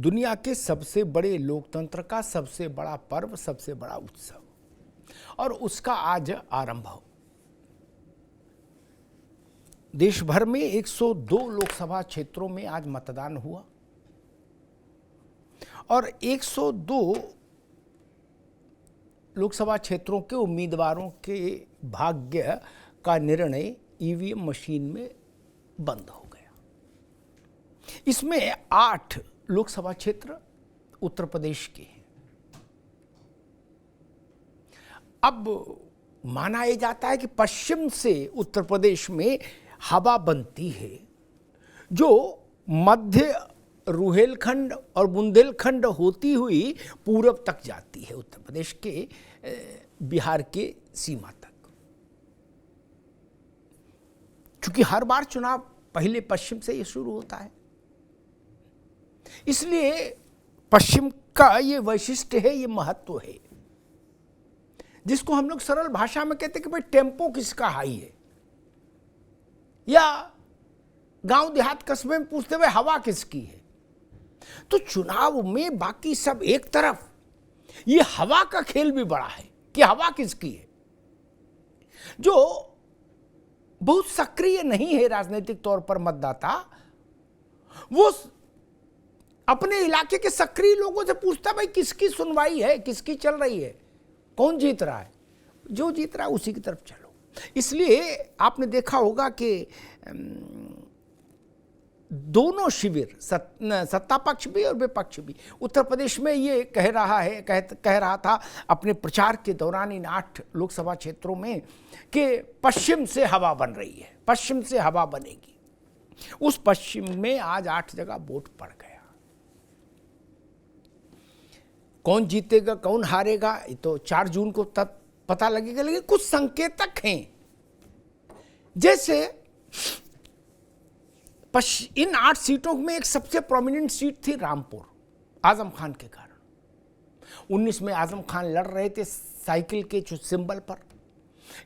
दुनिया के सबसे बड़े लोकतंत्र का सबसे बड़ा पर्व, सबसे बड़ा उत्सव, और उसका आज आरंभ हो। देश भर में 102 लोकसभा क्षेत्रों में आज मतदान हुआ और 102 लोकसभा क्षेत्रों के उम्मीदवारों के भाग्य का निर्णय ईवीएम मशीन में बंद हो गया। इसमें 8 लोकसभा क्षेत्र उत्तर प्रदेश के हैं। अब माना यह जाता है कि पश्चिम से उत्तर प्रदेश में हवा बनती है जो मध्य रुहेलखंड और बुंदेलखंड होती हुई पूरब तक जाती है, उत्तर प्रदेश के बिहार के सीमा तक। क्योंकि हर बार चुनाव पहले पश्चिम से ये शुरू होता है, इसलिए पश्चिम का ये वैशिष्ट्य है, ये महत्व है, जिसको हम लोग सरल भाषा में कहते हैं कि भाई टेम्पो किसका हाई है, या गांव देहात कस्बे में पूछते हुए हवा किसकी है। तो चुनाव में बाकी सब एक तरफ, ये हवा का खेल भी बड़ा है कि हवा किसकी है। जो बहुत सक्रिय नहीं है राजनीतिक तौर पर मतदाता, वो अपने इलाके के सक्रिय लोगों से पूछता भाई किसकी सुनवाई है, किसकी चल रही है, कौन जीत रहा है, जो जीत रहा है उसी की तरफ चलो। इसलिए आपने देखा होगा कि दोनों शिविर, सत्ता पक्ष भी और विपक्ष भी, उत्तर प्रदेश में ये कह रहा था अपने प्रचार के दौरान इन 8 लोकसभा क्षेत्रों में कि पश्चिम से हवा बन रही है, पश्चिम से हवा बनेगी। उस पश्चिम में आज 8 जगह वोट पड़ गया। कौन जीतेगा कौन हारेगा ये तो 4 जून को तब पता लगेगा, लेकिन कुछ संकेतक हैं। जैसे इन 8 सीटों में एक सबसे प्रोमिनेंट सीट थी रामपुर, आजम खान के कारण। 19 में आजम खान लड़ रहे थे साइकिल के सिंबल पर,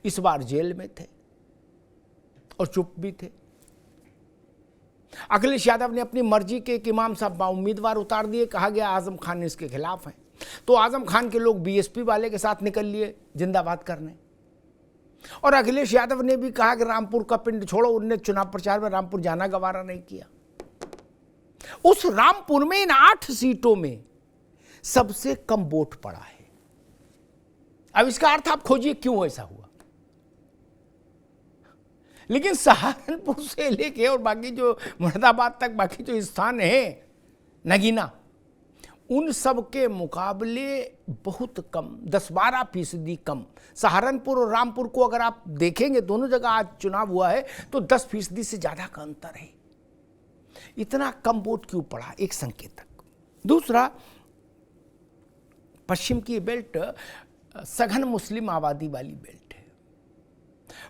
इस बार जेल में थे और चुप भी थे। अखिलेश यादव ने अपनी मर्जी के एक इमाम साहब उम्मीदवार उतार दिए, कहा गया आजम खान इसके खिलाफ हैं, तो आजम खान के लोग बीएसपी वाले के साथ निकल लिए जिंदाबाद करने। और अखिलेश यादव ने भी कहा कि रामपुर का पिंड छोड़ो, उनने चुनाव प्रचार में रामपुर जाना गवारा नहीं किया। उस रामपुर में इन 8 सीटों में सबसे कम वोट पड़ा है। अब इसका अर्थ आप खोजिए क्यों ऐसा हुआ। लेकिन सहारनपुर से लेके और बाकी जो मुरादाबाद तक बाकी जो स्थान है नगीना, उन सब के मुकाबले बहुत कम, 10-12% कम। सहारनपुर और रामपुर को अगर आप देखेंगे, दोनों जगह आज चुनाव हुआ है, तो 10% से ज़्यादा का अंतर है। इतना कम वोट क्यों पड़ा, एक संकेतक। दूसरा, पश्चिम की बेल्ट सघन मुस्लिम आबादी वाली बेल्ट है।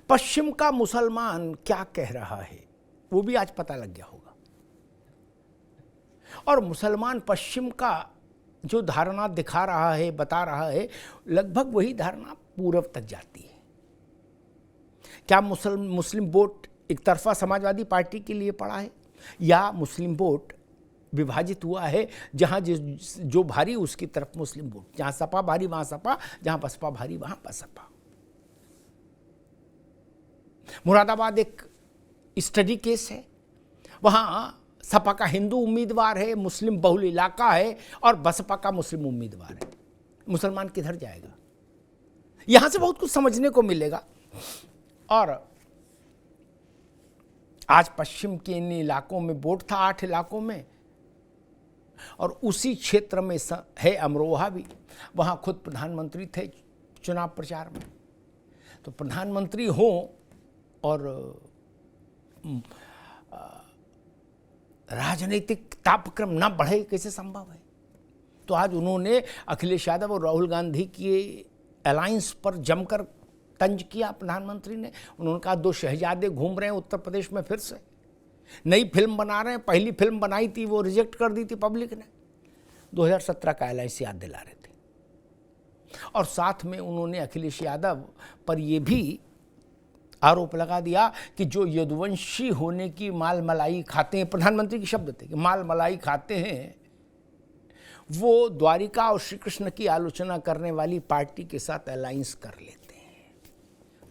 पश्चिम का मुसलमान क्या कह रहा है वो भी आज पता लग गया होगा। और मुसलमान पश्चिम का जो धारणा दिखा रहा है, बता रहा है, लगभग वही धारणा पूरब तक जाती है। क्या मुस्लिम वोट एक तरफा समाजवादी पार्टी के लिए पड़ा है, या मुस्लिम वोट विभाजित हुआ है, जहां जो भारी उसकी तरफ मुस्लिम वोट, जहां सपा भारी वहां सपा, जहां बसपा भारी वहां बसपा। मुरादाबाद एक स्टडी केस है। वहां सपा का हिंदू उम्मीदवार है, मुस्लिम बहुल इलाका है, और बसपा का मुस्लिम उम्मीदवार है। मुसलमान किधर जाएगा, यहां से बहुत कुछ समझने को मिलेगा। और आज पश्चिम के इन इलाकों में वोट था, 8 इलाकों में, और उसी क्षेत्र में है अमरोहा भी। वहां खुद प्रधानमंत्री थे चुनाव प्रचार में। तो प्रधानमंत्री हो और राजनीतिक तापक्रम ना बढ़े, कैसे संभव है। तो आज उन्होंने अखिलेश यादव और राहुल गांधी की अलायंस पर जमकर तंज किया प्रधानमंत्री ने। उन्होंने कहा 2 शहजादे घूम रहे हैं उत्तर प्रदेश में, फिर से नई फिल्म बना रहे हैं। पहली फिल्म बनाई थी वो रिजेक्ट कर दी थी पब्लिक ने। 2017 का अलायंस याद दिला रहे थे। और साथ में उन्होंने अखिलेश यादव पर यह भी आरोप लगा दिया कि जो यदुवंशी होने की माल मलाई खाते हैं, प्रधानमंत्री के शब्द थे कि माल मलाई खाते हैं, वो द्वारिका और श्री कृष्ण की आलोचना करने वाली पार्टी के साथ अलायंस कर लेते हैं,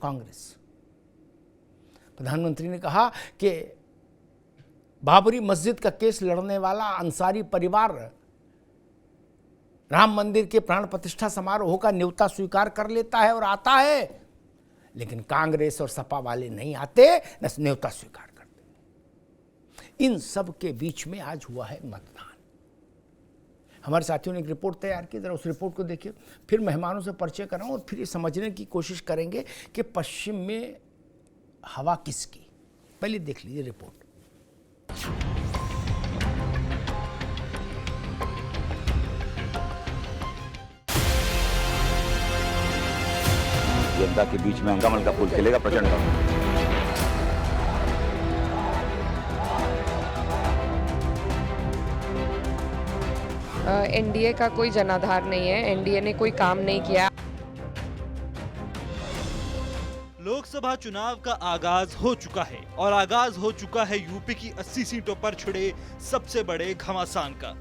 कांग्रेस। प्रधानमंत्री ने कहा कि बाबरी मस्जिद का केस लड़ने वाला अंसारी परिवार राम मंदिर के प्राण प्रतिष्ठा समारोह का न्योता स्वीकार कर लेता है और आता है, लेकिन कांग्रेस और सपा वाले नहीं आते, न न्योता स्वीकार करते। इन सब के बीच में आज हुआ है मतदान। हमारे साथियों ने एक रिपोर्ट तैयार की, जरा उस रिपोर्ट को देखिए, फिर मेहमानों से परिचय कराऊं और फिर ये समझने की कोशिश करेंगे कि पश्चिम में हवा किसकी। पहले देख लीजिए रिपोर्ट। जनता के बीच में कमल का फूल खिलेगा प्रचंड। एनडीए का कोई जनाधार नहीं है, एनडीए ने कोई काम नहीं किया। लोकसभा चुनाव का आगाज हो चुका है और आगाज हो चुका है यूपी की 80 सीटों पर छिड़े सबसे बड़े घमासान का,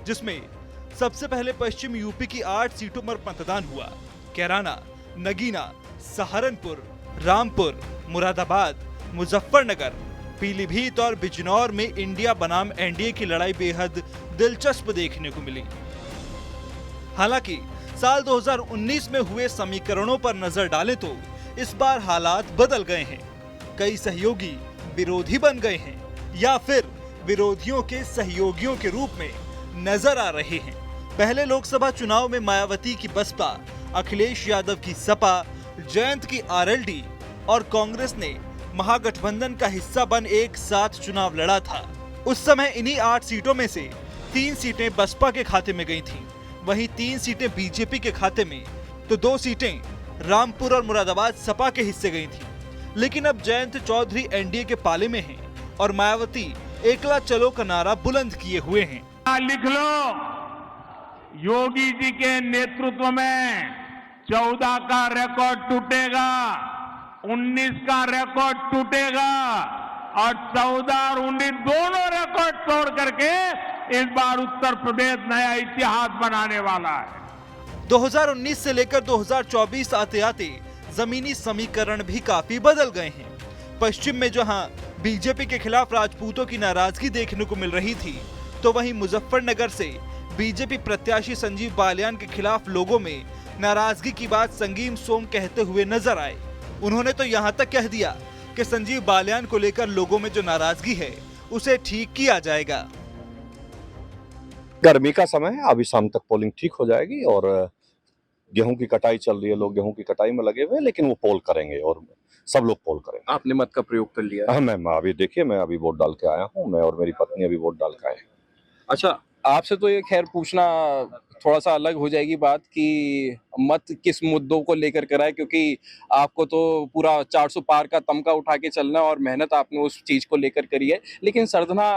जिसमें सबसे पहले पश्चिम यूपी की 8 सीटों पर मतदान हुआ। कैराना, नगीना, सहारनपुर, रामपुर, मुरादाबाद, मुजफ्फरनगर, पीलीभीत और बिजनौर में इंडिया बनाम एनडीए की लड़ाई बेहद दिलचस्प देखने को मिली। हालांकि साल 2019 में हुए समीकरणों पर नजर डालें तो इस बार हालात बदल गए हैं। कई सहयोगी विरोधी बन गए हैं या फिर विरोधियों के सहयोगियों के रूप में नजर आ रहे हैं। पहले लोकसभा चुनाव में मायावती की बसपा, अखिलेश यादव की सपा, जयंत की आरएलडी और कांग्रेस ने महागठबंधन का हिस्सा बन एक साथ चुनाव लड़ा था। उस समय इन्हीं 8 सीटों में से 3 सीटें बसपा के खाते में गई थीं, वहीं 3 सीटें बीजेपी के खाते में, तो 2 सीटें रामपुर और मुरादाबाद सपा के हिस्से गई थीं। लेकिन अब जयंत चौधरी एनडीए के पाले में हैं और मायावती एकला चलो का नारा बुलंद किए हुए हैं। लिख लो, योगी जी के नेतृत्व में 14 का रिकॉर्ड टूटेगा, 19 का रिकॉर्ड टूटेगा और 14 और 19 दोनों रिकॉर्ड तोड़ करके इस बार उत्तर प्रदेश नया इतिहास बनाने वाला है। 2019 से लेकर 2024 आते आते जमीनी समीकरण भी काफी बदल गए हैं। पश्चिम में जहां बीजेपी के खिलाफ राजपूतों की नाराजगी देखने को मिल रही थी, तो वहीं मुजफ्फरनगर से बीजेपी प्रत्याशी संजीव बालियान के खिलाफ लोगों में नाराजगी की बात संगीम सोम कहते हुए नजर आए। उन्होंने तो यहां तक कह दिया कि संजीव बालियान को लेकर लोगों में जो नाराजगी है उसे ठीक किया जाएगा। गर्मी का समय है, अभी शाम तक पोलिंग ठीक हो जाएगी और गेहूं की कटाई चल रही है, लोग गेहूं की कटाई में लगे हुए हैं, लेकिन वो पोल करेंगे और सब लोग पोल करेंगे। आपने मत का प्रयोग कर लिया? हाँ, मैं अभी देखिए, मैं अभी वोट डाल के आया हूँ, मैं और मेरी पत्नी अभी वोट डाल के आए हैं। अच्छा, आपसे तो ये खैर पूछना थोड़ा सा अलग हो जाएगी बात कि मत किस मुद्दों को लेकर कराए, क्योंकि आपको तो पूरा 400 पार का तमगा उठा के चलना और मेहनत आपने उस चीज को लेकर करी है। लेकिन सरधना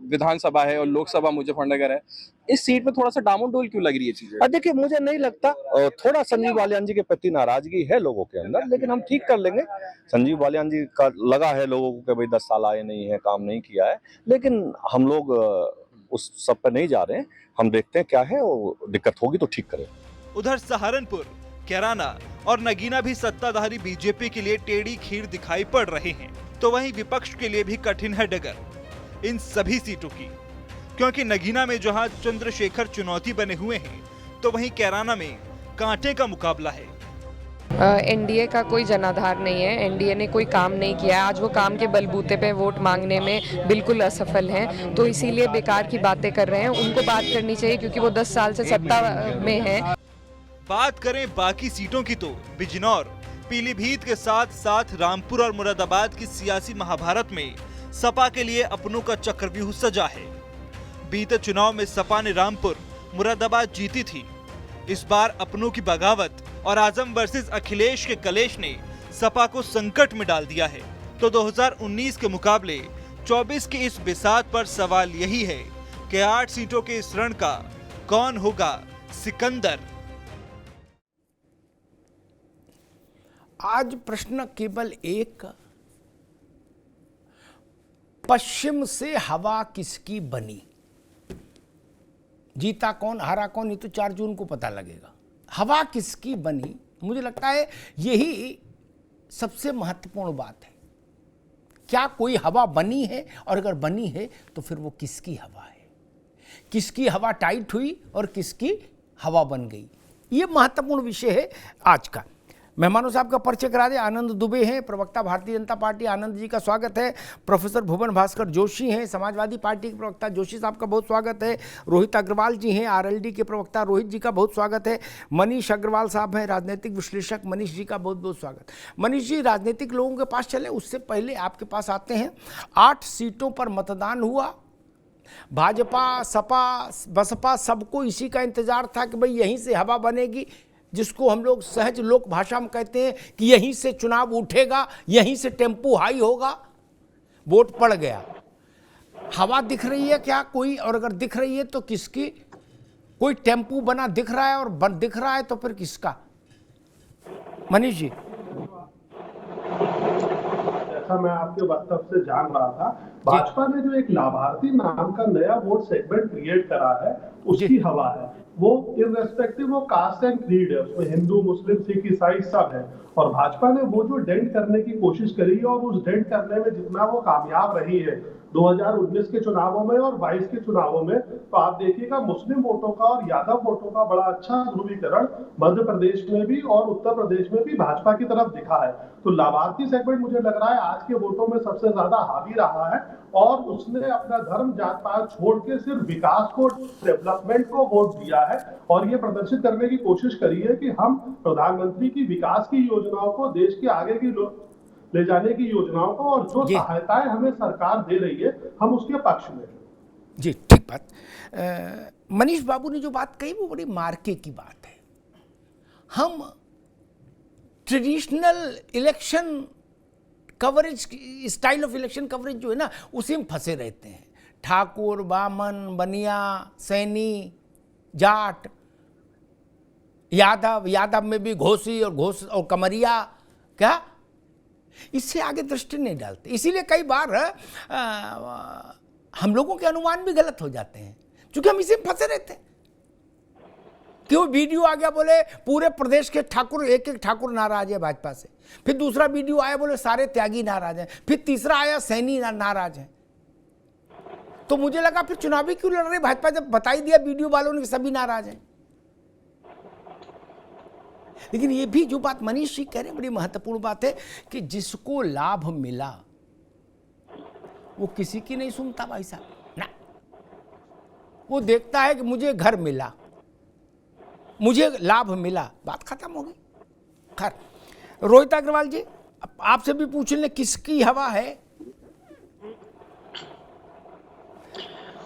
विधानसभा है और लोकसभा मुजफ्फरनगर है, इस सीट में थोड़ा सा डामाडोल क्यों लग रही है चीजें? देखिए, मुझे नहीं लगता, थोड़ा संजीव बालियान जी के प्रति नाराजगी है लोगों के अंदर, लेकिन हम ठीक कर लेंगे। संजीव बालियान जी का लगा है लोगों को कि भाई 10 साल आए नहीं है, काम नहीं किया है, लेकिन हम लोग उस सब पर नहीं जा रहे हैं। हम देखते हैं क्या है, वो दिक्कत होगी तो ठीक करें। उधर सहारनपुर, कैराना और नगीना भी सत्ताधारी बीजेपी के लिए टेढ़ी खीर दिखाई पड़ रहे हैं, तो वहीं विपक्ष के लिए भी कठिन है डगर इन सभी सीटों की, क्योंकि नगीना में जहां चंद्रशेखर चुनौती बने हुए हैं, तो वहीं कैराना में कांटे का मुकाबला है। एनडीए का कोई जनाधार नहीं है, एनडीए ने कोई काम नहीं किया। आज वो काम के बलबूते पे वोट मांगने में बिल्कुल असफल हैं, तो इसीलिए बेकार की बातें कर रहे हैं। उनको बात करनी चाहिए क्योंकि वो 10 साल से सत्ता में है। बात करें बाकी सीटों की तो बिजनौर, पीलीभीत के साथ साथ रामपुर और मुरादाबाद की सियासी महाभारत में सपा के लिए अपनों का चक्रव्यूह सजा है। बीते चुनाव में सपा ने रामपुर, मुरादाबाद जीती थी। इस बार अपनों की बगावत और आजम वर्सेस अखिलेश के कलेश ने सपा को संकट में डाल दिया है। तो 2019 के मुकाबले 24 की इस बिसात पर सवाल यही है कि 8 सीटों के इस रण का कौन होगा सिकंदर। आज प्रश्न केवल एक, पश्चिम से हवा किसकी बनी। जीता कौन हारा कौन ये तो 4 जून को पता लगेगा। हवा किसकी बनी, मुझे लगता है यही सबसे महत्वपूर्ण बात है। क्या कोई हवा बनी है, और अगर बनी है तो फिर वो किसकी हवा है, किसकी हवा टाइट हुई और किसकी हवा बन गई, ये महत्वपूर्ण विषय है आज का। मेहमानों साहब का परिचय करा दें। आनंद दुबे हैं, प्रवक्ता भारतीय जनता पार्टी, आनंद जी का स्वागत है। प्रोफेसर भुवन भास्कर जोशी हैं, समाजवादी पार्टी के प्रवक्ता, जोशी साहब का बहुत स्वागत है। रोहित अग्रवाल जी हैं, आरएलडी के प्रवक्ता, रोहित जी का बहुत स्वागत है। मनीष अग्रवाल साहब हैं, राजनीतिक विश्लेषक, मनीष जी का बहुत बहुत स्वागत। मनीष जी, राजनीतिक लोगों के पास चले उससे पहले आपके पास आते हैं। 8 सीटों पर मतदान हुआ, भाजपा सपा बसपा सबको इसी का इंतजार था कि भाई यहीं से हवा बनेगी, जिसको हम लोग सहज लोक भाषा में कहते हैं कि यहीं से चुनाव उठेगा, यहीं से टेम्पो हाई होगा। वोट पड़ गया, हवा दिख रही है क्या कोई, और अगर दिख रही है तो किसकी? कोई टेम्पो बना दिख रहा है, और दिख रहा है तो फिर किसका? मनीष जी। जैसा मैं आपके वक्तव्य से जान रहा था, भाजपा ने जो एक लाभार्थी नाम का नया वोट सेगमेंट क्रिएट करा है, उसकी हवा है। वो irrespective of caste and creed है, उसमें हिंदू मुस्लिम सिख ईसाई सब है। और भाजपा ने वो जो डेंट करने की कोशिश करी है, और उस डेंट करने में जितना वो कामयाब रही है 2019 के चुनावों में और 22 के चुनावों में, तो आप देखिएगा मुस्लिम वोटों का और यादव वोटों का बड़ा अच्छा ध्रुवीकरण मध्य प्रदेश में भी और उत्तर प्रदेश में भी भाजपा की तरफ दिखा है। तो लाभार्थी सेगमेंट मुझे लग रहा है आज के वोटों में सबसे ज्यादा हावी रहा है, और उसने अपना धर्म जात पात छोड़ के सिर्फ विकास को, डेवलपमेंट को वोट दिया है, और ये प्रदर्शित करने की कोशिश करी है कि हम प्रधानमंत्री की विकास की योजनाओं को, देश के आगे की ले जाने की योजनाओं को, और जो सहायताएं हमें सरकार दे रही है, हम उसके पक्ष में। जी ठीक बात। मनीष बाबू ने जो बात कही वो बड़ी मार्के की बात है। हम traditional election coverage, style of election coverage जो है ना, उसी में फंसे रहते हैं। ठाकुर, बामन, बनिया, सैनी, जाट, यादव, यादव में भी घोसी और कमरिया, क्या इससे आगे दृष्टि नहीं डालते। इसीलिए कई बार हम लोगों के अनुमान भी गलत हो जाते हैं, क्योंकि हम इसी में फंसे रहते हैं। क्यों वीडियो आ गया बोले पूरे प्रदेश के ठाकुर, एक ठाकुर नाराज है भाजपा से, फिर दूसरा वीडियो आया बोले सारे त्यागी नाराज हैं, फिर तीसरा आया सैनी नाराज है। तो मुझे लगा फिर चुनावी क्यों लड़ रहे भाजपा, जब बता ही दिया वीडियो वालों ने कि सभी नाराज हैं। लेकिन ये भी जो बात मनीष जी कह रहे हैं बड़ी महत्वपूर्ण बात है कि जिसको लाभ मिला वो किसी की नहीं सुनता भाई साहब ना। वो देखता है कि मुझे घर मिला, मुझे लाभ मिला, बात खत्म हो गई। खैर, रोहित अग्रवाल जी आपसे भी पूछ लें किसकी हवा है?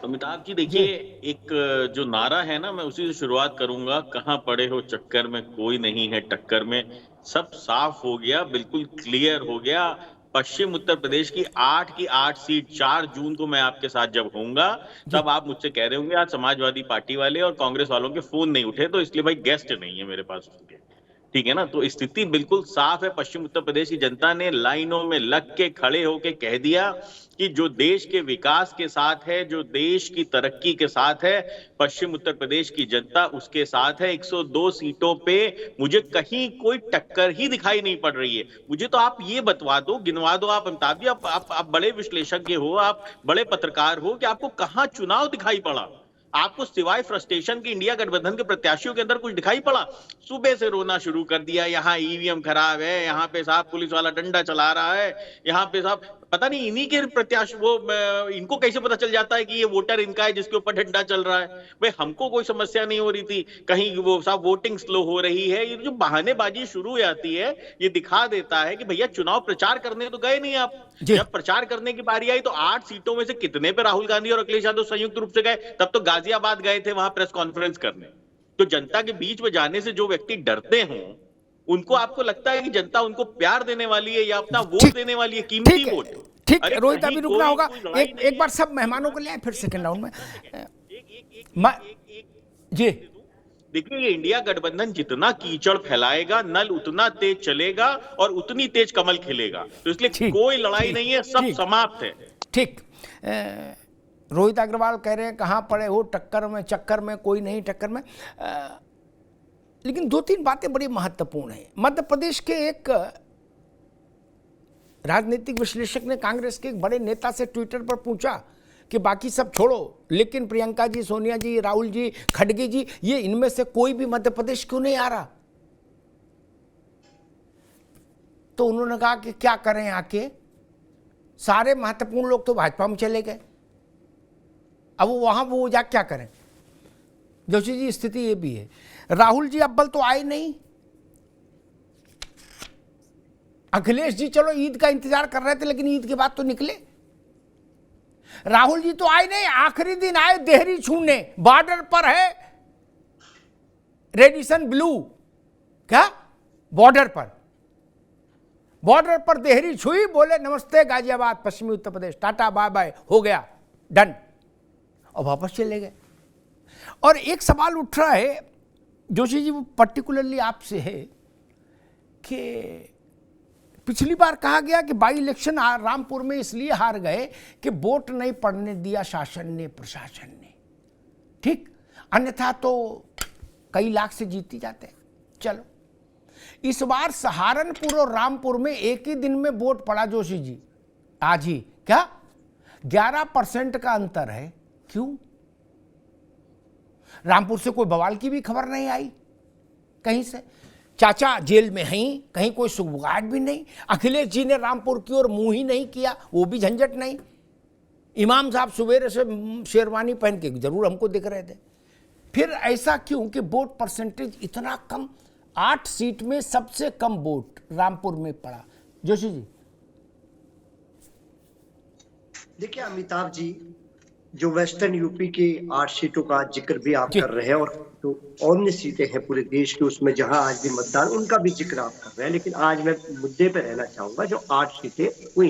अमिताभ जी देखिए, एक जो नारा है ना, मैं उसी से शुरुआत करूंगा। कहां पड़े हो चक्कर में, कोई नहीं है टक्कर में। सब साफ हो गया, बिल्कुल क्लियर हो गया। पश्चिम उत्तर प्रदेश की 8 की 8 सीट 4 जून को मैं आपके साथ जब होऊंगा, तब आप मुझसे कह रहे होंगे आज समाजवादी पार्टी वाले और कांग्रेस वालों के फोन नहीं उठे, तो इसलिए भाई गेस्ट नहीं है मेरे पास उसके, ठीक है ना। तो स्थिति बिल्कुल साफ है। पश्चिम उत्तर प्रदेश की जनता ने लाइनों में लग के खड़े होके कह दिया कि जो देश के विकास के साथ है, जो देश की तरक्की के साथ है, पश्चिम उत्तर प्रदेश की जनता उसके साथ है। 102 सीटों पे मुझे कहीं कोई टक्कर ही दिखाई नहीं पड़ रही है। मुझे तो आप ये बतवा दो, गिनवा दो आप अमिताभ जी, आप बड़े विश्लेषज्ञ हो, आप बड़े पत्रकार हो, कि आपको कहां चुनाव दिखाई पड़ा? आपको सिवाय फ्रस्ट्रेशन की इंडिया गठबंधन के प्रत्याशियों के अंदर कुछ दिखाई पड़ा? सुबह से रोना शुरू कर दिया, यहाँ ईवीएम खराब है, यहाँ पे साहब पुलिस वाला डंडा चला रहा है, यहाँ पे साहब पता नहीं इन्हीं के प्रत्याशी, वो इनको कैसे पता चल जाता है कि ये वोटर इनका है जिसके ऊपर डंडा चल रहा है। भाई हमको कोई समस्या नहीं हो रही थी, कहीं वो साहब वोटिंग स्लो हो रही है। ये जो बहानेबाजी शुरू हो जाती है, ये दिखा देता है कि भैया चुनाव प्रचार करने तो गए नहीं आप। जब प्रचार करने की बारी आई तो 8 सीटों में से कितने पे राहुल गांधी और अखिलेश यादव संयुक्त रूप से गए? तब तो गाजियाबाद गए थे वहां प्रेस कॉन्फ्रेंस करने। तो जनता के बीच में जाने से जो व्यक्ति डरते हों, उनको आपको लगता है कि जनता उनको प्यार देने वाली है या अपना वोट देने वाली है, कीमती वोट? ठीक है रोहित, अभी रुकना होगा। एक बार सब मेहमानों को ले आए फिर सेकंड राउंड में। जी देखिए, ये इंडिया गठबंधन जितना कीचड़ फैलाएगा, नल उतना तेज चलेगा और उतनी तेज कमल खिलेगा। तो इसलिए कोई लड़ाई नहीं है, सब समाप्त है। ठीक। रोहित अग्रवाल कह रहे हैं कहाँ पड़े हो टक्कर में, चक्कर में, कोई नहीं टक्कर में। लेकिन 2-3 बातें बड़ी महत्वपूर्ण हैं। मध्य प्रदेश के एक राजनीतिक विश्लेषक ने कांग्रेस के एक बड़े नेता से ट्विटर पर पूछा कि बाकी सब छोड़ो, लेकिन प्रियंका जी, सोनिया जी, राहुल जी, खड़गे जी, ये इनमें से कोई भी मध्य प्रदेश क्यों नहीं आ रहा? तो उन्होंने कहा कि क्या करें आके, सारे महत्वपूर्ण लोग तो भाजपा में चले गए, अब वो जा क्या करें। जोशी जी स्थिति ये भी है। राहुल जी अव्वल तो आए नहीं, अखिलेश जी चलो ईद का इंतजार कर रहे थे लेकिन ईद के बाद तो निकले। राहुल जी तो आए नहीं, आखिरी दिन आए देहरी छूने, बॉर्डर पर है रेडिसन ब्लू, क्या बॉर्डर पर देहरी छुई, बोले नमस्ते गाजियाबाद, पश्चिमी Uttar Pradesh, tata bye bye, हो गया डन, और वापस चले गए। और एक सवाल उठ रहा है जोशी जी, वो पर्टिकुलरली आपसे है कि पिछली बार कहा गया कि बाई इलेक्शन रामपुर में इसलिए हार गए कि वोट नहीं पड़ने दिया शासन ने, प्रशासन ने, ठीक, अन्यथा तो कई लाख से जीत ही जाते। चलो, इस बार सहारनपुर और रामपुर में एक ही दिन में वोट पड़ा जोशी जी, आज ही, क्या 11% का अंतर है। क्यों? रामपुर से कोई बवाल की भी खबर नहीं आई कहीं से, चाचा जेल में हैं, कहीं कोई सुगबुगाहट भी नहीं, अखिलेश जी ने रामपुर की ओर मुंह ही नहीं किया, वो भी झंझट नहीं, इमाम साहब सुबेरे से शेरवानी पहन के जरूर हमको दिख रहे थे। फिर ऐसा क्यों कि वोट परसेंटेज इतना कम, 8 सीट में सबसे कम वोट रामपुर में पड़ा। जोशी जी देखिए अमिताभ जी, जो वेस्टर्न यूपी की 8 सीटों का जिक्र भी आप कर रहे हैं और जो अन्य सीटें हैं पूरे देश की उसमें जहां आज भी मतदान, उनका भी जिक्र आप कर रहे हैं, लेकिन आज मैं मुद्दे पे रहना चाहूंगा जो 8 सीटें हुई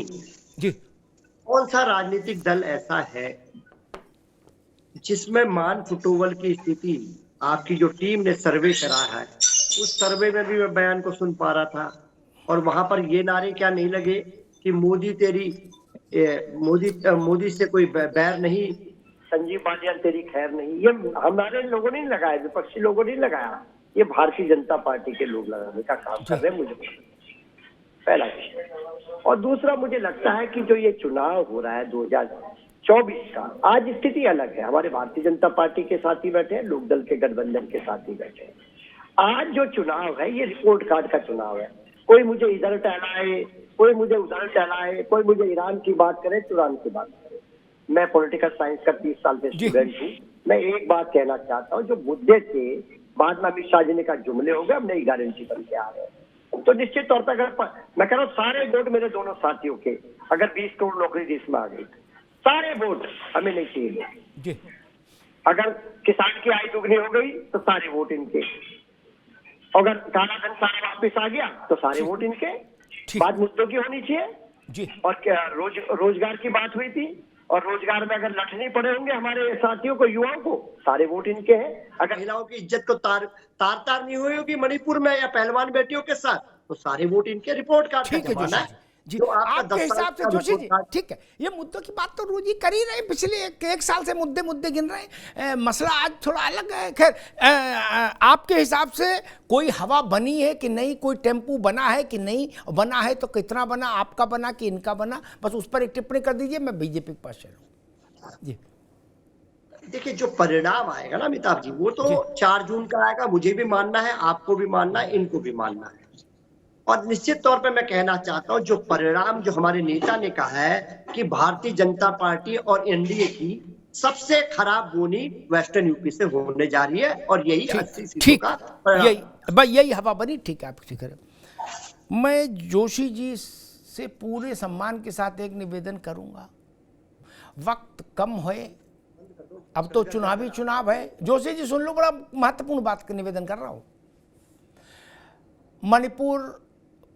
जी। कौन सा राजनीतिक दल ऐसा है जिसमें मान फुटोवल की स्थिति, आपकी जो टीम ने सर्वे करा है, उस सर्वे में भी मैं बयान को सुन पा रहा था और वहां पर ये नारे क्या नहीं लगे कि मोदी तेरी मोदी से कोई बैर नहीं, संजीव बालियान तेरी खैर नहीं। ये हमारे लोगों ने लगाया, विपक्षी लोगों ने लगाया, ये भारतीय जनता पार्टी के लोग लगाने का काम कर रहे हैं, मुझे पहला विषय। और दूसरा, मुझे लगता है कि जो ये चुनाव हो रहा है 2024 का, आज स्थिति अलग है। हमारे भारतीय जनता पार्टी के साथी बैठे हैं, लोकदल के गठबंधन के साथी बैठे हैं। आज जो चुनाव है ये रिपोर्ट कार्ड का चुनाव है। कोई मुझे इधर टहलाए, कोई मुझे उधर टहलाए, कोई मुझे ईरान की बात करे, तुरान की बात करे। मैं पॉलिटिकल साइंस का 30 साल से स्टूडेंट हूँ। मैं एक बात कहना चाहता हूँ, जो मुद्दे थे बाद में अमित शाह जी ने कहा जुमले हो गए, अब नई गारंटी बन के आ रहे, तो निश्चित तौर पर अगर मैं कह रहा हूँ सारे वोट मेरे दोनों साथियों के, अगर 20 करोड़ नौकरी देश में आ गई, सारे वोट हमें नहीं चाहिए। अगर किसान की आय दुगनी हो गई तो सारे वोट इनके, अगर काला धन सारा वापिस आ गया तो सारे वोट इनके। बात मुद्दों की होनी चाहिए। और क्या रोजगार की बात हुई थी, और रोजगार में अगर लठने पड़े होंगे हमारे साथियों को, युवाओं को, सारे वोट इनके हैं। अगर महिलाओं की इज्जत को तार नहीं हुई होगी मणिपुर में या पहलवान बेटियों के साथ, तो सारे वोट इनके। रिपोर्ट कार्ड का जमाना है जी। आपके हिसाब से जोशी जी, ठीक है, ये मुद्दों की बात तो रोज ही कर ही रहे, पिछले एक साल से मुद्दे गिन रहे हैं। मसला आज थोड़ा अलग है। खैर, आपके हिसाब से कोई हवा बनी है कि नहीं, कोई टेम्पू बना है कि नहीं, बना है तो कितना बना, आपका बना कि इनका बना, बस उस पर एक टिप्पणी कर दीजिए, मैं बीजेपी के पास चलूँ जी। देखिए, जो परिणाम आएगा ना अमिताभ जी, वो तो 4 जून का आएगा। मुझे भी मानना है, आपको भी मानना है, इनको भी मानना है। और निश्चित तौर पे मैं कहना चाहता हूं, जो परिणाम जो हमारे नेता ने कहा है कि भारतीय जनता पार्टी और एनडीए की सबसे खराब बोनी वेस्टर्न यूपी से होने जा रही है, और यही 80 सीटों का परिणाम, यही हवा बनी। ठीक है, आप ठीक है। मैं जोशी जी से पूरे सम्मान के साथ एक निवेदन करूंगा, वक्त कम है, अब तो चुनाव है। जोशी जी सुन लो, बड़ा महत्वपूर्ण बात का निवेदन कर रहा हूं। मणिपुर,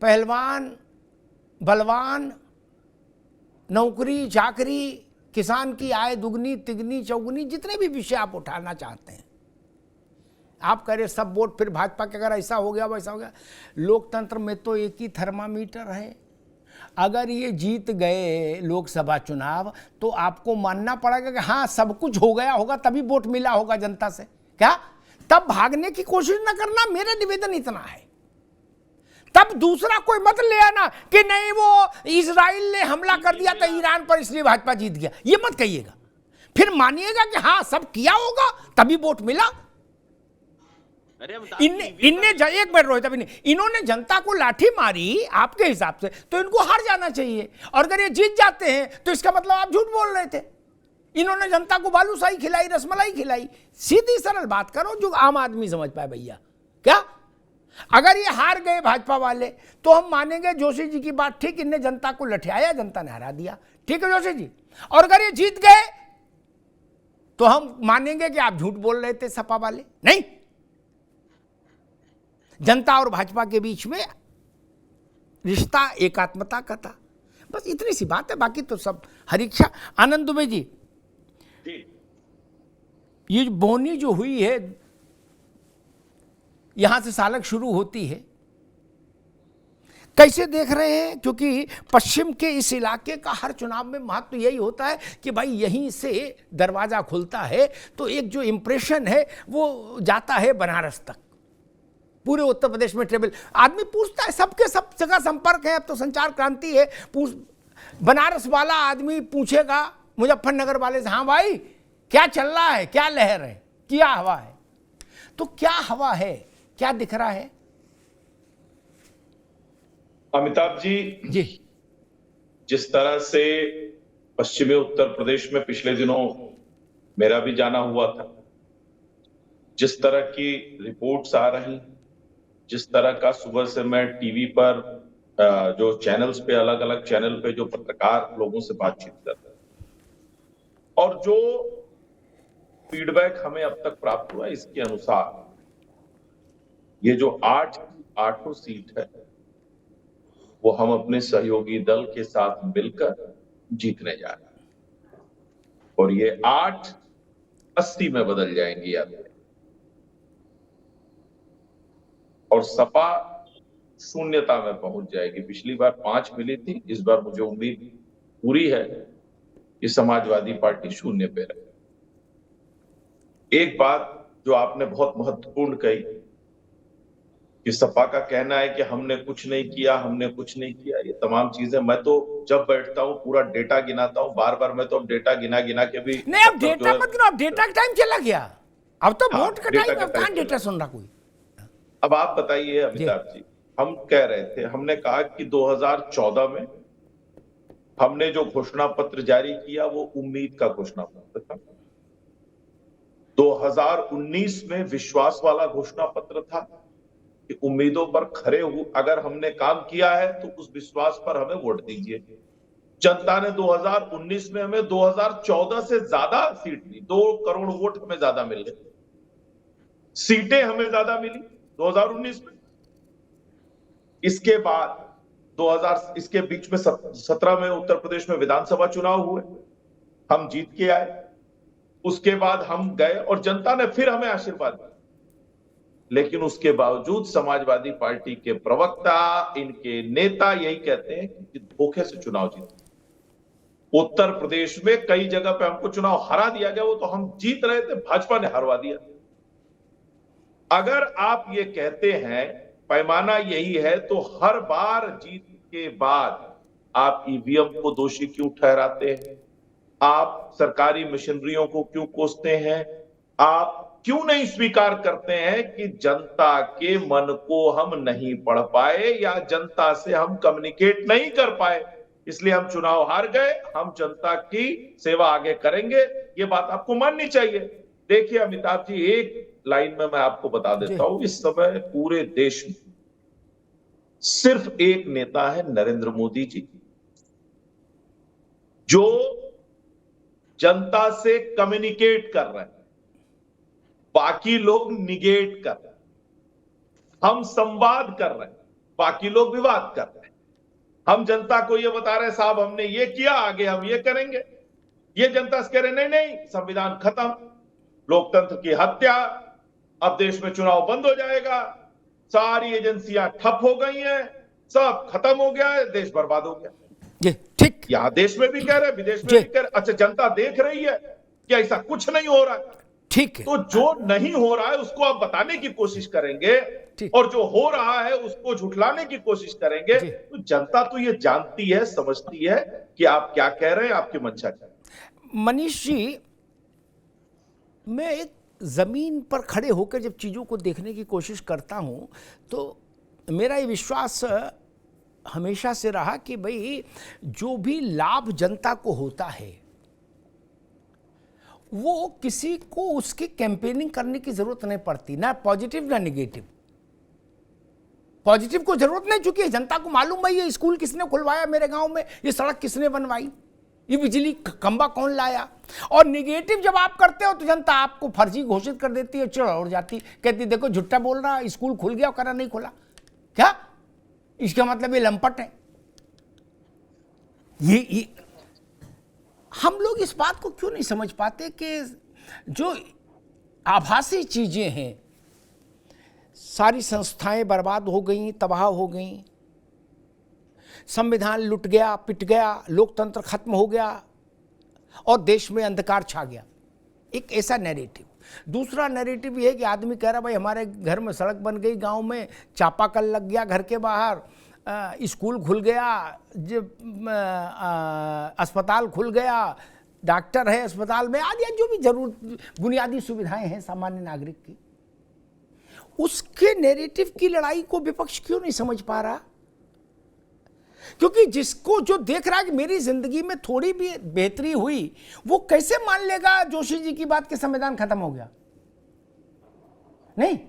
पहलवान, बलवान, नौकरी चाकरी, किसान की आय दुगनी तिगनी चौगुनी, जितने भी विषय आप उठाना चाहते हैं, आप कह रहे सब वोट फिर भाजपा के, अगर ऐसा हो गया वैसा हो गया। लोकतंत्र में तो एक ही थर्मामीटर है, अगर ये जीत गए लोकसभा चुनाव तो आपको मानना पड़ेगा कि हाँ सब कुछ हो गया होगा, तभी वोट मिला होगा जनता से, क्या? तब भागने की कोशिश न करना, मेरा निवेदन इतना है। तब दूसरा कोई मत ले आना कि नहीं वो इजराइल ने हमला कर दिया था ईरान पर इसलिए भाजपा जीत गया, ये मत कहिएगा। फिर मानिएगा कि हाँ सब किया होगा तभी वोट मिला। इनने एक मिनट रोहित अभी, इन्होंने जनता को लाठी मारी आपके हिसाब से तो इनको हार जाना चाहिए, और अगर ये जीत जाते हैं तो इसका मतलब आप झूठ बोल रहे थे। इन्होंने जनता को बालूशाही खिलाई, रसमलाई खिलाई। सीधी सरल बात करो जो आम आदमी समझ पाए भैया। क्या अगर ये हार गए भाजपा वाले तो हम मानेंगे जोशी जी की बात, ठीक, इनने जनता को लठियाया, जनता ने हरा दिया, ठीक है जोशी जी। और अगर ये जीत गए तो हम मानेंगे कि आप झूठ बोल रहे थे सपा वाले। नहीं, जनता और भाजपा के बीच में रिश्ता एकात्मता का था, बस इतनी सी बात है, बाकी तो सब हरीक्षा। आनंद दुबे जी, ये बोनी जो हुई है, यहां से सालक शुरू होती है, कैसे देख रहे हैं? क्योंकि पश्चिम के इस इलाके का हर चुनाव में महत्व यही होता है कि भाई यहीं से दरवाजा खुलता है तो एक जो इंप्रेशन है वो जाता है बनारस तक, पूरे उत्तर प्रदेश में ट्रेवल। आदमी पूछता है, सबके सब जगह संपर्क है, अब तो संचार क्रांति है। बनारस वाला आदमी पूछेगा मुजफ्फरनगर वाले से, हाँ भाई क्या चल रहा है, क्या लहर है, क्या हवा है? तो क्या हवा है, क्या दिख रहा है? अमिताभ जी, जिस तरह से पश्चिमी उत्तर प्रदेश में पिछले दिनों मेरा भी जाना हुआ था, जिस तरह की रिपोर्ट्स आ रही, जिस तरह का सुबह से मैं टीवी पर जो चैनल्स पे, अलग अलग चैनल पे जो पत्रकार लोगों से बातचीत करते हैं, और जो फीडबैक हमें अब तक प्राप्त हुआ, इसके अनुसार ये जो 8 सीट है वो हम अपने सहयोगी दल के साथ मिलकर जीतने जा रहे हैं, और ये 8 80 में बदल जाएंगी याद रखें। और सपा शून्यता में पहुंच जाएगी। पिछली बार 5 मिली थी, इस बार मुझे उम्मीद पूरी है कि समाजवादी पार्टी शून्य पे रहे। एक बात जो आपने बहुत महत्वपूर्ण कही कि सपा का कहना है कि हमने कुछ नहीं किया, हमने कुछ नहीं किया, ये तमाम चीजें, मैं तो जब बैठता हूं पूरा डेटा गिनाता हूं, बार बार मैं तो अब डेटा गिना के भी नहीं, अब डेटा मत गिनो, अब डेटा का टाइम चला गया, अब तो वोट का टाइम, अब कहां डेटा सुन रहा कोई। अब आप बताइए अमिताभ जी, हम कह रहे थे, हमने कहा कि 2014 में हमने जो घोषणा पत्र जारी किया वो उम्मीद का घोषणा पत्र था। 2019 में विश्वास वाला घोषणा पत्र था कि उम्मीदों पर खरे हुए अगर हमने काम किया है तो उस विश्वास पर हमें वोट दीजिए। जनता ने 2019 में हमें 2014 से ज्यादा सीट दी, 2 करोड़ वोट हमें ज्यादा मिल गए, सीटें हमें ज्यादा मिली 2019 में। इसके बाद इसके बीच में 17 में उत्तर प्रदेश में विधानसभा चुनाव हुए, हम जीत के आए। उसके बाद हम गए और जनता ने फिर हमें आशीर्वाद दिया, लेकिन उसके बावजूद समाजवादी पार्टी के प्रवक्ता, इनके नेता यही कहते हैं कि धोखे से चुनाव जीते। उत्तर प्रदेश में कई जगह पे हमको चुनाव हरा दिया गया, वो तो हम जीत रहे थे, भाजपा ने हरवा दिया। अगर आप ये कहते हैं, पैमाना यही है, तो हर बार जीत के बाद आप ईवीएम को दोषी क्यों ठहराते हैं? आप सरकारी मशीनरियों को क्यों कोसते हैं? आप क्यों नहीं स्वीकार करते हैं कि जनता के मन को हम नहीं पढ़ पाए या जनता से हम कम्युनिकेट नहीं कर पाए, इसलिए हम चुनाव हार गए, हम जनता की सेवा आगे करेंगे, ये बात आपको माननी चाहिए। देखिए अमिताभ जी, एक लाइन में मैं आपको बता देता हूं, इस समय पूरे देश में सिर्फ एक नेता है, नरेंद्र मोदी जी, जो जनता से कम्युनिकेट कर रहे हैं, बाकी लोग निगेट कर रहे हैं। हम संवाद कर रहे हैं, बाकी लोग विवाद कर रहे हैं। हम जनता को ये बता रहे हैं, साहब हमने ये किया, आगे हम ये करेंगे। ये जनता से कह रहे नहीं नहीं, संविधान खत्म, लोकतंत्र की हत्या, अब देश में चुनाव बंद हो जाएगा, सारी एजेंसियां ठप हो गई हैं, सब खत्म हो गया है, देश बर्बाद हो गया। जी ठीक, यहाँ देश में भी कह रहे हैं, विदेश में जी। भी कह रहे हैं। अच्छा, जनता देख रही है कि ऐसा कुछ नहीं हो रहा है, ठीक है, तो जो नहीं हो रहा है उसको आप बताने की कोशिश करेंगे ठीक। और जो हो रहा है उसको झुठलाने की कोशिश करेंगे, जी। तो जनता तो ये जानती है, समझती है कि आप क्या कह रहे हैं, आपकी मंशा क्या है। मनीष जी, मैं एक ज़मीन पर खड़े होकर जब चीज़ों को देखने की कोशिश करता हूँ तो मेरा ये विश्वास हमेशा से रहा कि भाई जो भी लाभ जनता को होता है वो किसी को उसकी कैंपेनिंग करने की ज़रूरत नहीं पड़ती, ना पॉजिटिव ना नेगेटिव। पॉजिटिव को ज़रूरत नहीं, चूंकि जनता को मालूम है ये स्कूल किसने खुलवाया मेरे गांव में, ये सड़क किसने बनवाई, ये बिजली खंबा कौन लाया। और निगेटिव जब आप करते हो तो जनता आपको फर्जी घोषित कर देती है, चिढ़ जाती, कहती देखो झूठा बोल रहा, स्कूल खुल गया करा नहीं खुला, क्या इसका मतलब ये लंपट है। ये हम लोग इस बात को क्यों नहीं समझ पाते कि जो आभासी चीजें हैं, सारी संस्थाएं बर्बाद हो गई, तबाह हो गई, संविधान लुट गया, पिट गया, लोकतंत्र खत्म हो गया और देश में अंधकार छा गया, एक ऐसा नैरेटिव। दूसरा नैरेटिव ये है कि आदमी कह रहा भाई हमारे घर में सड़क बन गई, गांव में चापाकल लग गया घर के बाहर, स्कूल खुल गया, अस्पताल खुल गया, डॉक्टर है अस्पताल में, आदि जो भी जरूर बुनियादी सुविधाएं हैं सामान्य नागरिक की, उसके नैरेटिव की लड़ाई को विपक्ष क्यों नहीं समझ पा रहा। क्योंकि जिसको जो देख रहा है कि मेरी जिंदगी में थोड़ी भी बेहतरी हुई, वो कैसे मान लेगा जोशी जी की बात कि संविधान खत्म हो गया। नहीं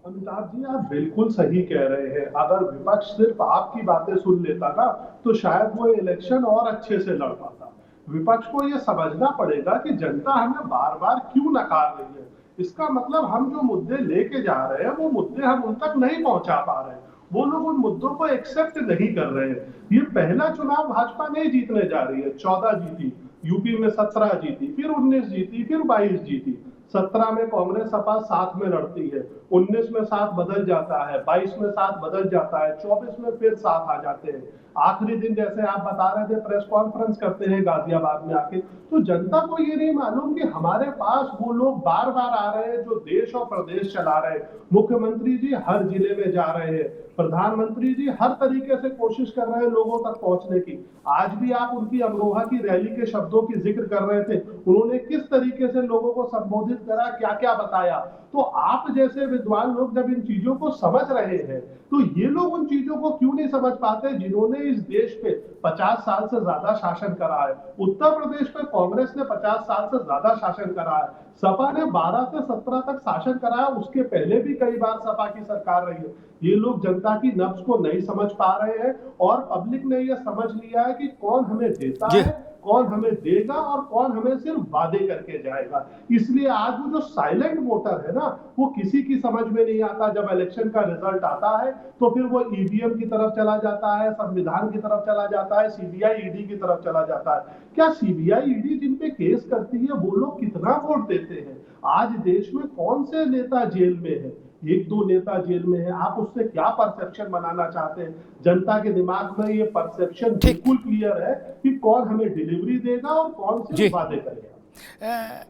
अमिताभ जी, आप बिल्कुल सही कह रहे हैं। अगर विपक्ष सिर्फ आपकी बातें सुन लेता ना तो शायद वो इलेक्शन और अच्छे से लड़ पाता। विपक्ष को ये समझना पड़ेगा कि जनता हमें बार बार क्यों नकार रही है। इसका मतलब हम जो मुद्दे लेके जा रहे हैं वो मुद्दे हम उन तक नहीं पहुंचा पा रहे हैं, वो लोग उन मुद्दों को एक्सेप्ट नहीं कर रहे हैं। ये पहला चुनाव भाजपा नहीं जीतने जा रही है, 14 जीती, यूपी में 17 जीती, फिर 19 जीती, फिर 22 जीती। 17 में कांग्रेस सपा साथ में लड़ती है, 19 में साथ बदल जाता है, 22 में साथ बदल जाता है, 24 में फिर साथ आ जाते हैं। आखिरी दिन जैसे आप बता रहे थे प्रेस कॉन्फ्रेंस करते हैं गाजियाबाद में आके, तो जनता को ये नहीं मालूम कि हमारे पास वो लोग बार बार आ रहे हैं जो देश और प्रदेश चला रहे हैं। मुख्यमंत्री जी हर जिले में जा रहे हैं, प्रधानमंत्री जी हर तरीके से कोशिश कर रहे हैं लोगों तक पहुंचने की। आज भी आप उनकी अमरोहा की रैली के शब्दों की जिक्र कर रहे थे, उन्होंने किस तरीके से लोगों को संबोधित करा, क्या क्या बताया। तो आप जैसे विद्वान लोग जब इन चीजों को समझ रहे हैं तो ये लोग उन चीजों को क्यों नहीं समझ पाते जिन्होंने इस देश पे 50 साल से ज्यादा शासन करा है। उत्तर प्रदेश पे कांग्रेस ने 50 साल से ज्यादा शासन करा है, सपा ने 12 से 17 तक शासन करा है, उसके पहले भी कई बार सपा की सरकार रही है। ये लोग जनता की नब्ज को नहीं समझ पा रहे हैं और पब्लिक ने ये समझ लिया है कि कौन हमें देता है, कौन हमें देगा और कौन हमें सिर्फ वादे करके जाएगा। इसलिए आज वो जो साइलेंट वोटर है ना, वो किसी की समझ में नहीं आता। जब इलेक्शन का रिजल्ट आता है तो फिर वो ईवीएम की तरफ चला जाता है, संविधान की तरफ चला जाता है, सीबीआई ईडी की तरफ चला जाता है। क्या सीबीआई ईडी जिन पे केस करती है वो लोग कितना वोट देते हैं? आज देश में कौन से नेता जेल में है? 1-2 नेता जेल में है। आप उससे क्या परसेप्शन बनाना चाहते हैं? जनता के दिमाग में ये परसेप्शन बिल्कुल क्लियर है कि कौन हमें डिलीवरी देगा और कौन से वादे करेगा।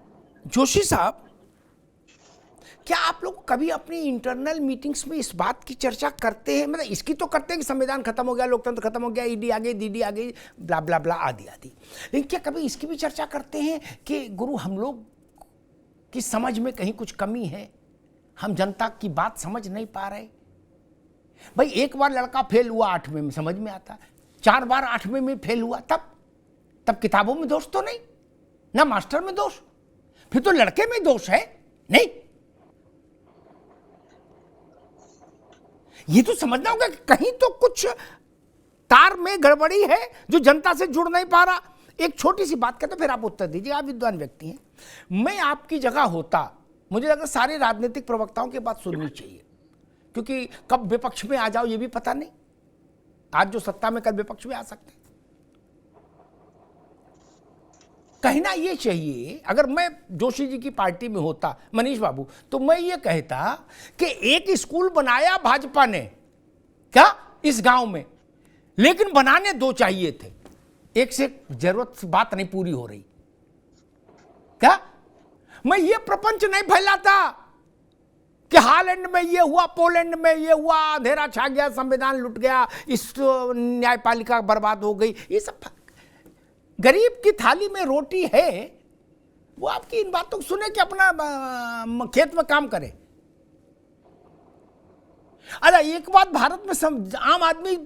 जोशी साहब, क्या आप लोग कभी अपनी इंटरनल मीटिंग्स में इस बात की चर्चा करते हैं? मतलब इसकी तो करते हैं कि संविधान खत्म हो गया, लोकतंत्र खत्म हो गया, ईडी आ गई, डीडी आ गई, ब्ला ब्ला ब्ला आदि आदि, लेकिन क्या कभी इसकी भी चर्चा करते हैं कि गुरु हम लोग की समझ में कहीं कुछ कमी है, हम जनता की बात समझ नहीं पा रहे? भाई एक बार लड़का फेल हुआ 8वीं में समझ में आता, 4 बार 8वीं में फेल हुआ तब किताबों में दोष तो नहीं, ना मास्टर में दोष, फिर तो लड़के में दोष है। नहीं, ये तो समझना होगा कि कहीं तो कुछ तार में गड़बड़ी है जो जनता से जुड़ नहीं पा रहा। एक छोटी सी बात कहते फिर आप उत्तर दीजिए, आप विद्वान व्यक्ति हैं। मैं आपकी जगह होता, मुझे लगता सारे राजनीतिक प्रवक्ताओं की बात सुननी चाहिए, क्योंकि कब विपक्ष में आ जाओ ये भी पता नहीं, आज जो सत्ता में कल विपक्ष में आ सकते हैं। कहना ये चाहिए, अगर मैं जोशी जी की पार्टी में होता, मनीष बाबू, तो मैं ये कहता कि एक स्कूल बनाया भाजपा ने, क्या इस गांव में, लेकिन बनाने दो चाहिए थे। एक से जरूरत से बात नहीं पूरी हो रही। क्या मैं ये प्रपंच नहीं फैलाता कि हालैंड में ये हुआ, पोलैंड में ये हुआ, अंधेरा छा गया, संविधान लुट गया, इस न्यायपालिका बर्बाद हो गई। ये सब गरीब की थाली में रोटी है, वो आपकी इन बातों को सुने कि अपना खेत में काम करे। अच्छा, एक बात भारत में आम आदमी,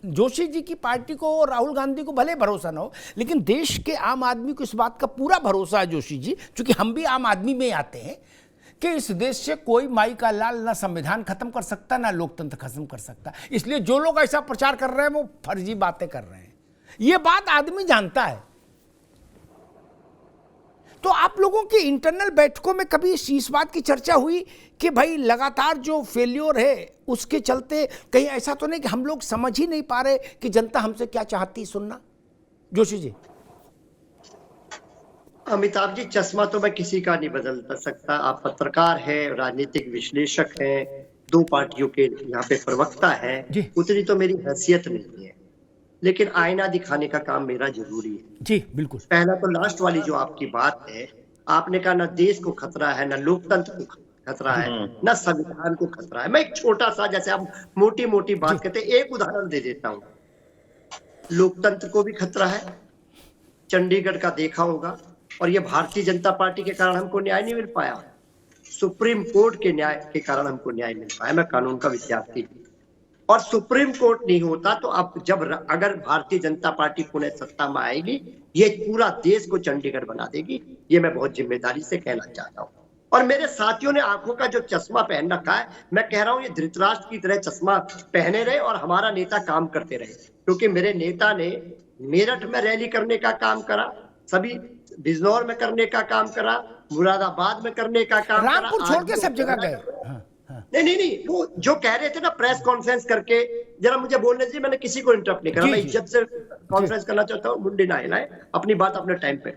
जोशी जी की पार्टी को, राहुल गांधी को भले भरोसा ना हो, लेकिन देश के आम आदमी को इस बात का पूरा भरोसा है जोशी जी, क्योंकि हम भी आम आदमी में आते हैं, कि इस देश से कोई माई का लाल ना संविधान खत्म कर सकता, ना लोकतंत्र खत्म कर सकता। इसलिए जो लोग ऐसा प्रचार कर रहे हैं वो फर्जी बातें कर रहे हैं, ये बात आदमी जानता है। तो आप लोगों की इंटरनल बैठकों में कभी इस बात की चर्चा हुई कि भाई लगातार जो फेल्योर है उसके चलते कहीं ऐसा तो नहीं कि हम लोग समझ ही नहीं पा रहे कि जनता हमसे क्या चाहती सुनना? जोशी जी। अमिताभ जी, चश्मा तो मैं किसी का नहीं बदल सकता। आप पत्रकार हैं, राजनीतिक विश्लेषक हैं, दो पार्टियों के यहाँ पे प्रवक्ता है, उतनी तो मेरी हैसियत नहीं है, लेकिन आईना दिखाने का काम मेरा जरूरी है। जी बिल्कुल। पहला तो लास्ट वाली जो आपकी बात है, आपने कहा ना देश को खतरा है, ना लोकतंत्र को खतरा है, ना संविधान को खतरा है। मैं एक छोटा सा, जैसे आप मोटी मोटी बात करते, एक उदाहरण दे देता हूँ। लोकतंत्र को भी खतरा है, चंडीगढ़ का देखा होगा, और ये भारतीय जनता पार्टी के कारण हमको न्याय नहीं मिल पाया, सुप्रीम कोर्ट के न्याय के कारण हमको न्याय मिल पाया। मैं कानून का विद्यार्थी हूँ, और सुप्रीम कोर्ट नहीं होता तो अब अगर भारतीय जनता पार्टी पुणे सत्ता में आएगी, ये पूरा देश को चंडीगढ़ बना देगी। ये मैं बहुत जिम्मेदारी से कहना चाहता हूँ। और मेरे साथियों ने आंखों का जो चश्मा पहन रखा है, मैं कह रहा हूँ ये धृतराष्ट्र की तरह चश्मा पहने रहे और हमारा नेता काम करते रहे, क्योंकि मेरे नेता ने मेरठ में रैली करने का काम करा, सभी बिजनौर में करने का काम करा, मुरादाबाद में करने का काम करा, रामपुर छोड़ के सब जगह गए। नहीं, वो जो कह रहे थे ना प्रेस कॉन्फ्रेंस करके, जरा मुझे बोलने दीजिए, मैंने किसी को इंटरप्ट नहीं करा, मैं इज्जत से कॉन्फ्रेंस करना चाहता हूँ, मुंडी ना हिलाए, अपनी बात अपने टाइम पे।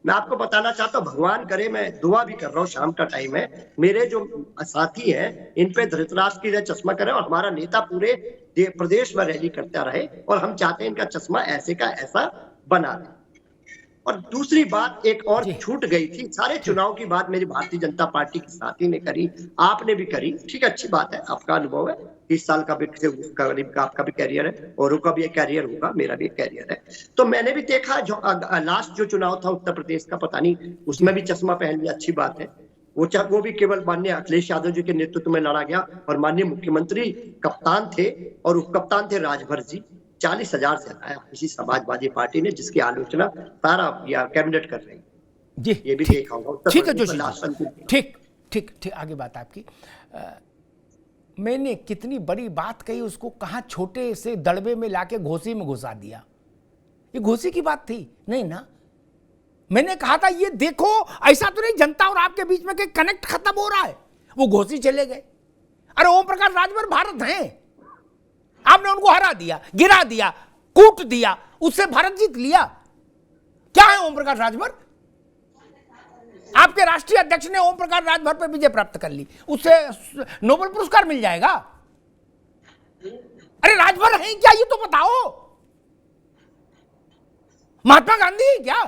मैं आपको बताना चाहता हूँ, भगवान करे, मैं दुआ भी कर रहा हूँ, शाम का टाइम है, मेरे जो साथी हैं इन पे धृतराष्ट्र की चश्मा करे और हमारा नेता पूरे प्रदेश में रैली करता रहे, और हम चाहते हैं इनका चश्मा ऐसे का ऐसा बना दे। और दूसरी बात एक और छूट गई थी, सारे चुनाव की बात मेरी भारतीय जनता पार्टी के साथी ने करी, आपने भी करी, ठीक है, अच्छी बात है, आपका अनुभव है, 30 साल का भी करीब का आपका भी कैरियर है, औरों का भी एक कैरियर होगा, मेरा भी एक कैरियर है। तो मैंने भी देखा जो लास्ट जो चुनाव था उत्तर प्रदेश का, पता नहीं उसमें भी चश्मा पहन लिया, अच्छी बात है। वो भी केवल माननीय अखिलेश यादव जी के नेतृत्व में लड़ा गया, और माननीय मुख्यमंत्री कप्तान थे और उप कप्तान थे राजभर जी, 40,000 से हराया किसी समाजवादी पार्टी ने, जिसकी आलोचना सारा कैबिनेट कर रही जी। ये भी देखा होगा। ठीक है जोशी, ठीक ठीक ठीक, आगे बात आपकी। मैंने कितनी बड़ी बात कही, उसको कहाँ छोटे से दड़बे में लाके घोसी में घुसा दिया। ये घोसी की बात थी नहीं ना। मैंने कहा था ये देखो, ऐसा तो नहीं जनता और आपके बीच में कोई कनेक्ट खत्म हो रहा है, वो घोसी चले गए। अरे ओम प्रकाश राजभर भारत हैं, आपने उनको हरा दिया, गिरा दिया, कूट दिया, उससे भारत जीत लिया। क्या है ओम प्रकाश राजभर? आपके राष्ट्रीय अध्यक्ष ने ओम प्रकाश राजभर पर विजय प्राप्त कर ली, उससे नोबेल पुरस्कार मिल जाएगा। अरे राजभर है क्या, ये तो बताओ। महात्मा गांधी क्या?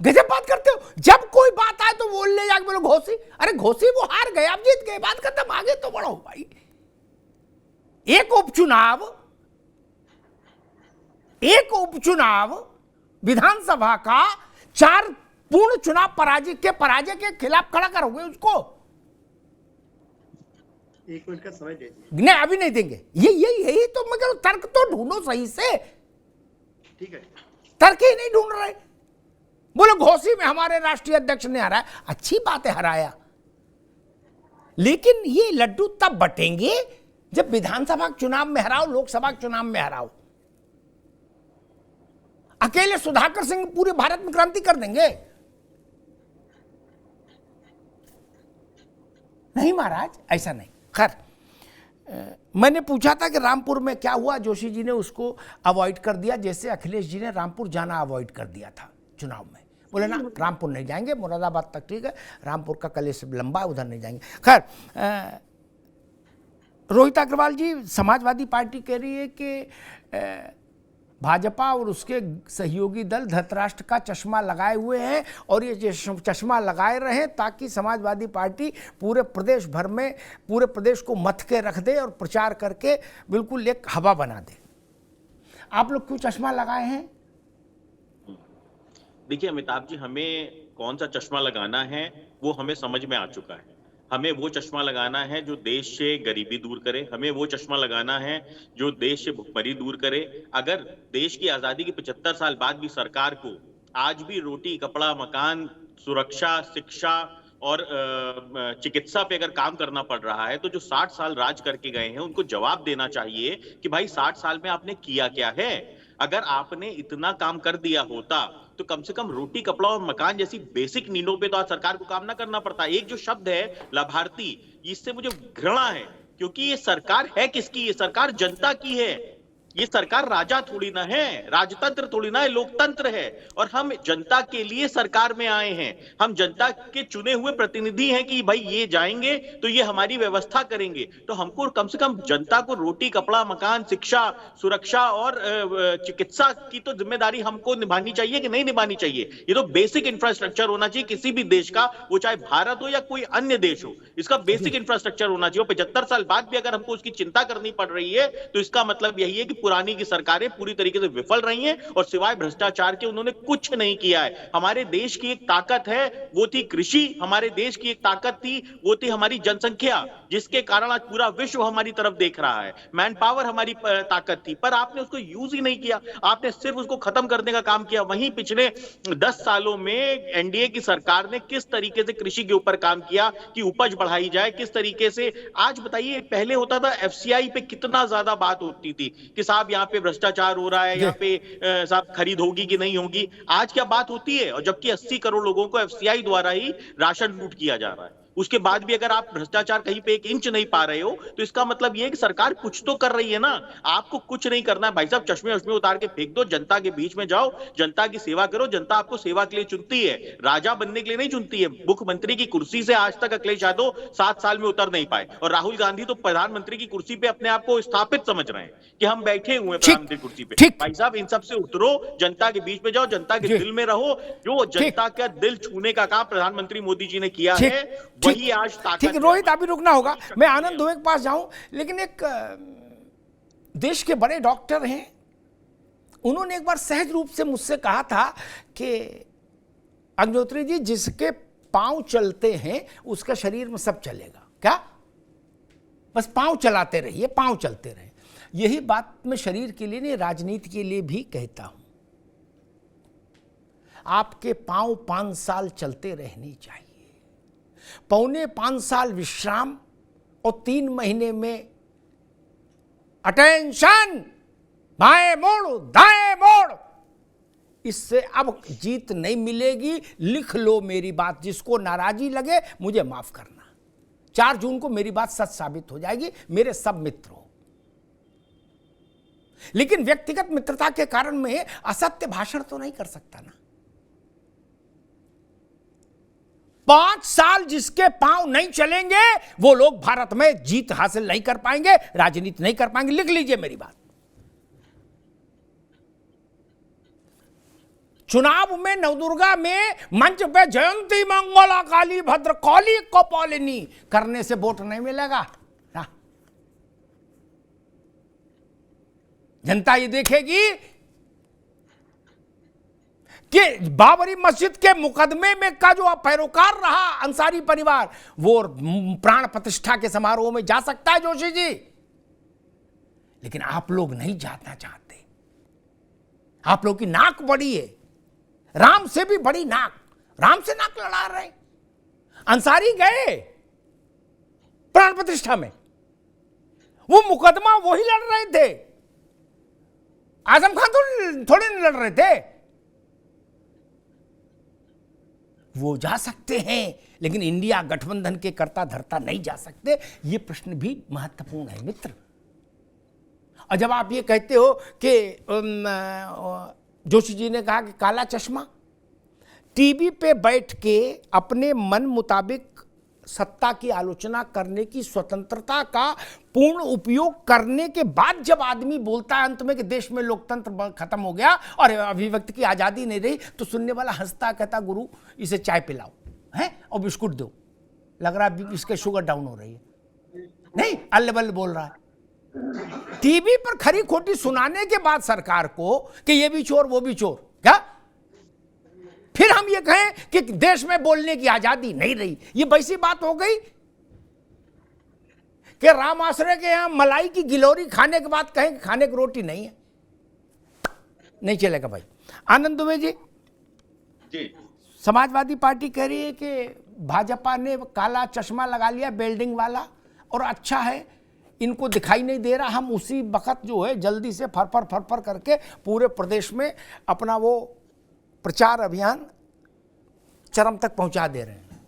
गजब बात करते हो। जब कोई बात आए तो बोलने जाके बोलो घोसी। अरे घोसी वो हार गए, आप जीत गए, बात खत्म, आगे तो बढ़ो भाई। एक उपचुनाव विधानसभा का 4 पूर्ण चुनाव पराजय के खिलाफ खड़ा करोगे उसको? 1 मिनट का समय दे दीजिए। नहीं अभी नहीं देंगे, यही तो मगर तर्क तो ढूंढो सही से। ठीक है, तर्क ही नहीं ढूंढ रहे। बोलो घोसी में हमारे राष्ट्रीय अध्यक्ष ने हराया, अच्छी बात है हराया, लेकिन ये लड्डू तब बटेंगे जब विधानसभा चुनाव में हराओ, लोकसभा चुनाव में हराओ। अकेले सुधाकर सिंह पूरे भारत में क्रांति कर देंगे? नहीं महाराज, ऐसा नहीं। खैर, मैंने पूछा था कि रामपुर में क्या हुआ, जोशी जी ने उसको अवॉइड कर दिया, जैसे अखिलेश जी ने रामपुर जाना अवॉइड कर दिया था चुनाव में। बोले ना रामपुर नहीं जाएंगे, मुरादाबाद तक ठीक है, रामपुर का कलेश लंबा है, उधर नहीं जाएंगे। खैर, रोहित अग्रवाल जी, समाजवादी पार्टी कह रही है कि भाजपा और उसके सहयोगी दल धृतराष्ट्र का चश्मा लगाए हुए हैं और ये चश्मा लगाए रहे ताकि समाजवादी पार्टी पूरे प्रदेश भर में पूरे प्रदेश को मथ के रख दे और प्रचार करके बिल्कुल एक हवा बना दे। आप लोग क्यों चश्मा लगाए हैं? देखिए अमिताभ जी, हमें कौन सा चश्मा लगाना है वो हमें समझ में आ चुका है। हमें वो चश्मा लगाना है जो देश से गरीबी दूर करे, हमें वो चश्मा लगाना है जो देश से भुखमरी दूर करे। अगर देश की आजादी के 75 साल बाद भी सरकार को आज भी रोटी, कपड़ा, मकान, सुरक्षा, शिक्षा और चिकित्सा पे अगर काम करना पड़ रहा है तो जो 60 साल राज करके गए हैं उनको जवाब देना चाहिए कि भाई 60 साल में आपने किया क्या है। अगर आपने इतना काम कर दिया होता तो कम से कम रोटी, कपड़ा और मकान जैसी बेसिक नीडों पे तो आज सरकार को काम ना करना पड़ता। एक जो शब्द है लाभार्थी, इससे मुझे घृणा है, क्योंकि ये सरकार है किसकी? ये सरकार जनता की है। ये सरकार राजा थोड़ी ना है, राजतंत्र थोड़ी ना है, लोकतंत्र है। और हम जनता के लिए सरकार में आए हैं, हम जनता के चुने हुए प्रतिनिधि हैं कि भाई ये जाएंगे तो ये हमारी व्यवस्था करेंगे। तो हमको कम से कम जनता को रोटी, कपड़ा, मकान, शिक्षा, सुरक्षा और चिकित्सा की तो जिम्मेदारी हमको निभानी चाहिए कि नहीं निभानी चाहिए? ये तो बेसिक इंफ्रास्ट्रक्चर होना चाहिए किसी भी देश का, वो चाहे भारत हो या कोई अन्य देश हो, इसका बेसिक इंफ्रास्ट्रक्चर होना चाहिए। 75 साल बाद भी अगर हमको उसकी चिंता करनी पड़ रही है तो इसका मतलब यही है कि पुरानी की सरकारें पूरी तरीके से विफल रही हैं और सिवाय भ्रष्टाचार के उन्होंने कुछ नहीं किया है। हमारे देश की एक ताकत है, वो थी कृषि। हमारे देश की एक ताकत थी, वो थी हमारी जनसंख्या, जिसके कारण आज पूरा विश्व हमारी तरफ देख रहा है। मैन पावर हमारी ताकत थी, पर आपने उसको यूज ही नहीं किया, आपने सिर्फ उसको खत्म करने का काम किया। वहीं पिछले 10 सालों में एनडीए की सरकार ने किस तरीके से कृषि के ऊपर काम किया कि उपज बढ़ाई जाए, किस तरीके से। आज बताइए, पहले होता था एफसीआई पे कितना ज्यादा बात होती थी कि साहब यहाँ पे भ्रष्टाचार हो रहा है, यहाँ पे साहब खरीद होगी कि नहीं होगी। आज क्या बात होती है? और जबकि 80 करोड़ लोगों को एफसीआई द्वारा ही राशन लूट किया जा रहा है। उसके बाद भी अगर आप भ्रष्टाचार कहीं पे 1 इंच नहीं पा रहे हो तो इसका मतलब यह है कि सरकार कुछ तो कर रही है ना। आपको कुछ नहीं करना है भाई साहब, चश्मे वश्मे उतार के फेंक दो, जनता के बीच में जाओ, जनता की सेवा करो। जनता आपको सेवा के लिए चुनती है, राजा बनने के लिए नहीं चुनती है। मुख्यमंत्री की कुर्सी से आज तक अखिलेश यादव 7 साल में उतर नहीं पाए और राहुल गांधी तो प्रधानमंत्री की कुर्सी पे अपने आप को स्थापित समझ रहे हैं कि हम बैठे हुए हैं प्रधानमंत्री कुर्सी पे। भाई साहब, इन सब से उतरो, जनता के बीच में जाओ, जनता के दिल में रहो। जो जनता का दिल छूने का काम प्रधानमंत्री मोदी जी ने किया है, वही आज ठीक है रोहित, अभी रुकना होगा, मैं आनंद दुबे के पास जाऊं। लेकिन एक देश के बड़े डॉक्टर हैं, उन्होंने एक बार सहज रूप से मुझसे कहा था कि अग्निहोत्री जी, जिसके पांव चलते हैं उसका शरीर में सब चलेगा। क्या? बस पांव चलाते रहिए, पांव चलते रहे। यही बात मैं शरीर के लिए नहीं, राजनीति के लिए भी कहता हूं। आपके पांव 5 साल चलते रहने चाहिए, 4.25 साल विश्राम और 3 महीने में अटेंशन, बाएं मोड़, दाएं मोड़। इससे अब जीत नहीं मिलेगी। लिख लो मेरी बात, जिसको नाराजी लगे मुझे माफ करना। 4 जून को मेरी बात सच साबित हो जाएगी, मेरे सब मित्र हो। लेकिन व्यक्तिगत मित्रता के कारण मैं असत्य भाषण तो नहीं कर सकता ना। 5 साल जिसके पांव नहीं चलेंगे वो लोग भारत में जीत हासिल नहीं कर पाएंगे, राजनीति नहीं कर पाएंगे। लिख लीजिए मेरी बात। चुनाव में नवदुर्गा में मंच पे जयंती मंगला काली भद्र कौली कौपालिनी करने से वोट नहीं मिलेगा ना। जनता ये देखेगी कि बाबरी मस्जिद के मुकदमे में का जो पैरोकार रहा अंसारी परिवार, वो प्राण प्रतिष्ठा के समारोह में जा सकता है जोशी जी, लेकिन आप लोग नहीं जाना चाहते। आप लोग की नाक बड़ी है, राम से भी बड़ी नाक, राम से नाक लड़ा रहे। अंसारी गए प्राण प्रतिष्ठा में, वो मुकदमा वही लड़ रहे थे, आजम खान थोड़े नहीं लड़ रहे थे। वो जा सकते हैं, लेकिन इंडिया गठबंधन के कर्ता धर्ता नहीं जा सकते। ये प्रश्न भी महत्वपूर्ण है मित्र। और जब आप ये कहते हो कि जोशी जी ने कहा कि काला चश्मा, टीवी पे बैठ के अपने मन मुताबिक सत्ता की आलोचना करने की स्वतंत्रता का पूर्ण उपयोग करने के बाद जब आदमी बोलता है अंत में कि देश में लोकतंत्र खत्म हो गया और अभिव्यक्ति की आज़ादी नहीं रही, तो सुनने वाला हंसता कहता गुरु इसे चाय पिलाओ है और बिस्कुट दो, लग रहा है इसके शुगर डाउन हो रही है। नहीं, अल्ले बल्ले बोल रहा है। टीवी पर खरी खोटी सुनाने के बाद सरकार को कि ये भी चोर वो भी चोर, क्या फिर हम ये कहें कि देश में बोलने की आजादी नहीं रही? ये वैसी बात हो गई कि राम आश्रय के यहां मलाई की गिलोरी खाने के बाद कहें कि खाने की रोटी नहीं है। नहीं चलेगा भाई। आनंद दुबे जी, समाजवादी पार्टी कह रही है कि भाजपा ने काला चश्मा लगा लिया बिल्डिंग वाला, और अच्छा है इनको दिखाई नहीं दे रहा, हम उसी वक्त जो है जल्दी से फरफर करके पूरे प्रदेश में अपना वो प्रचार अभियान चरम तक पहुंचा दे रहे हैं।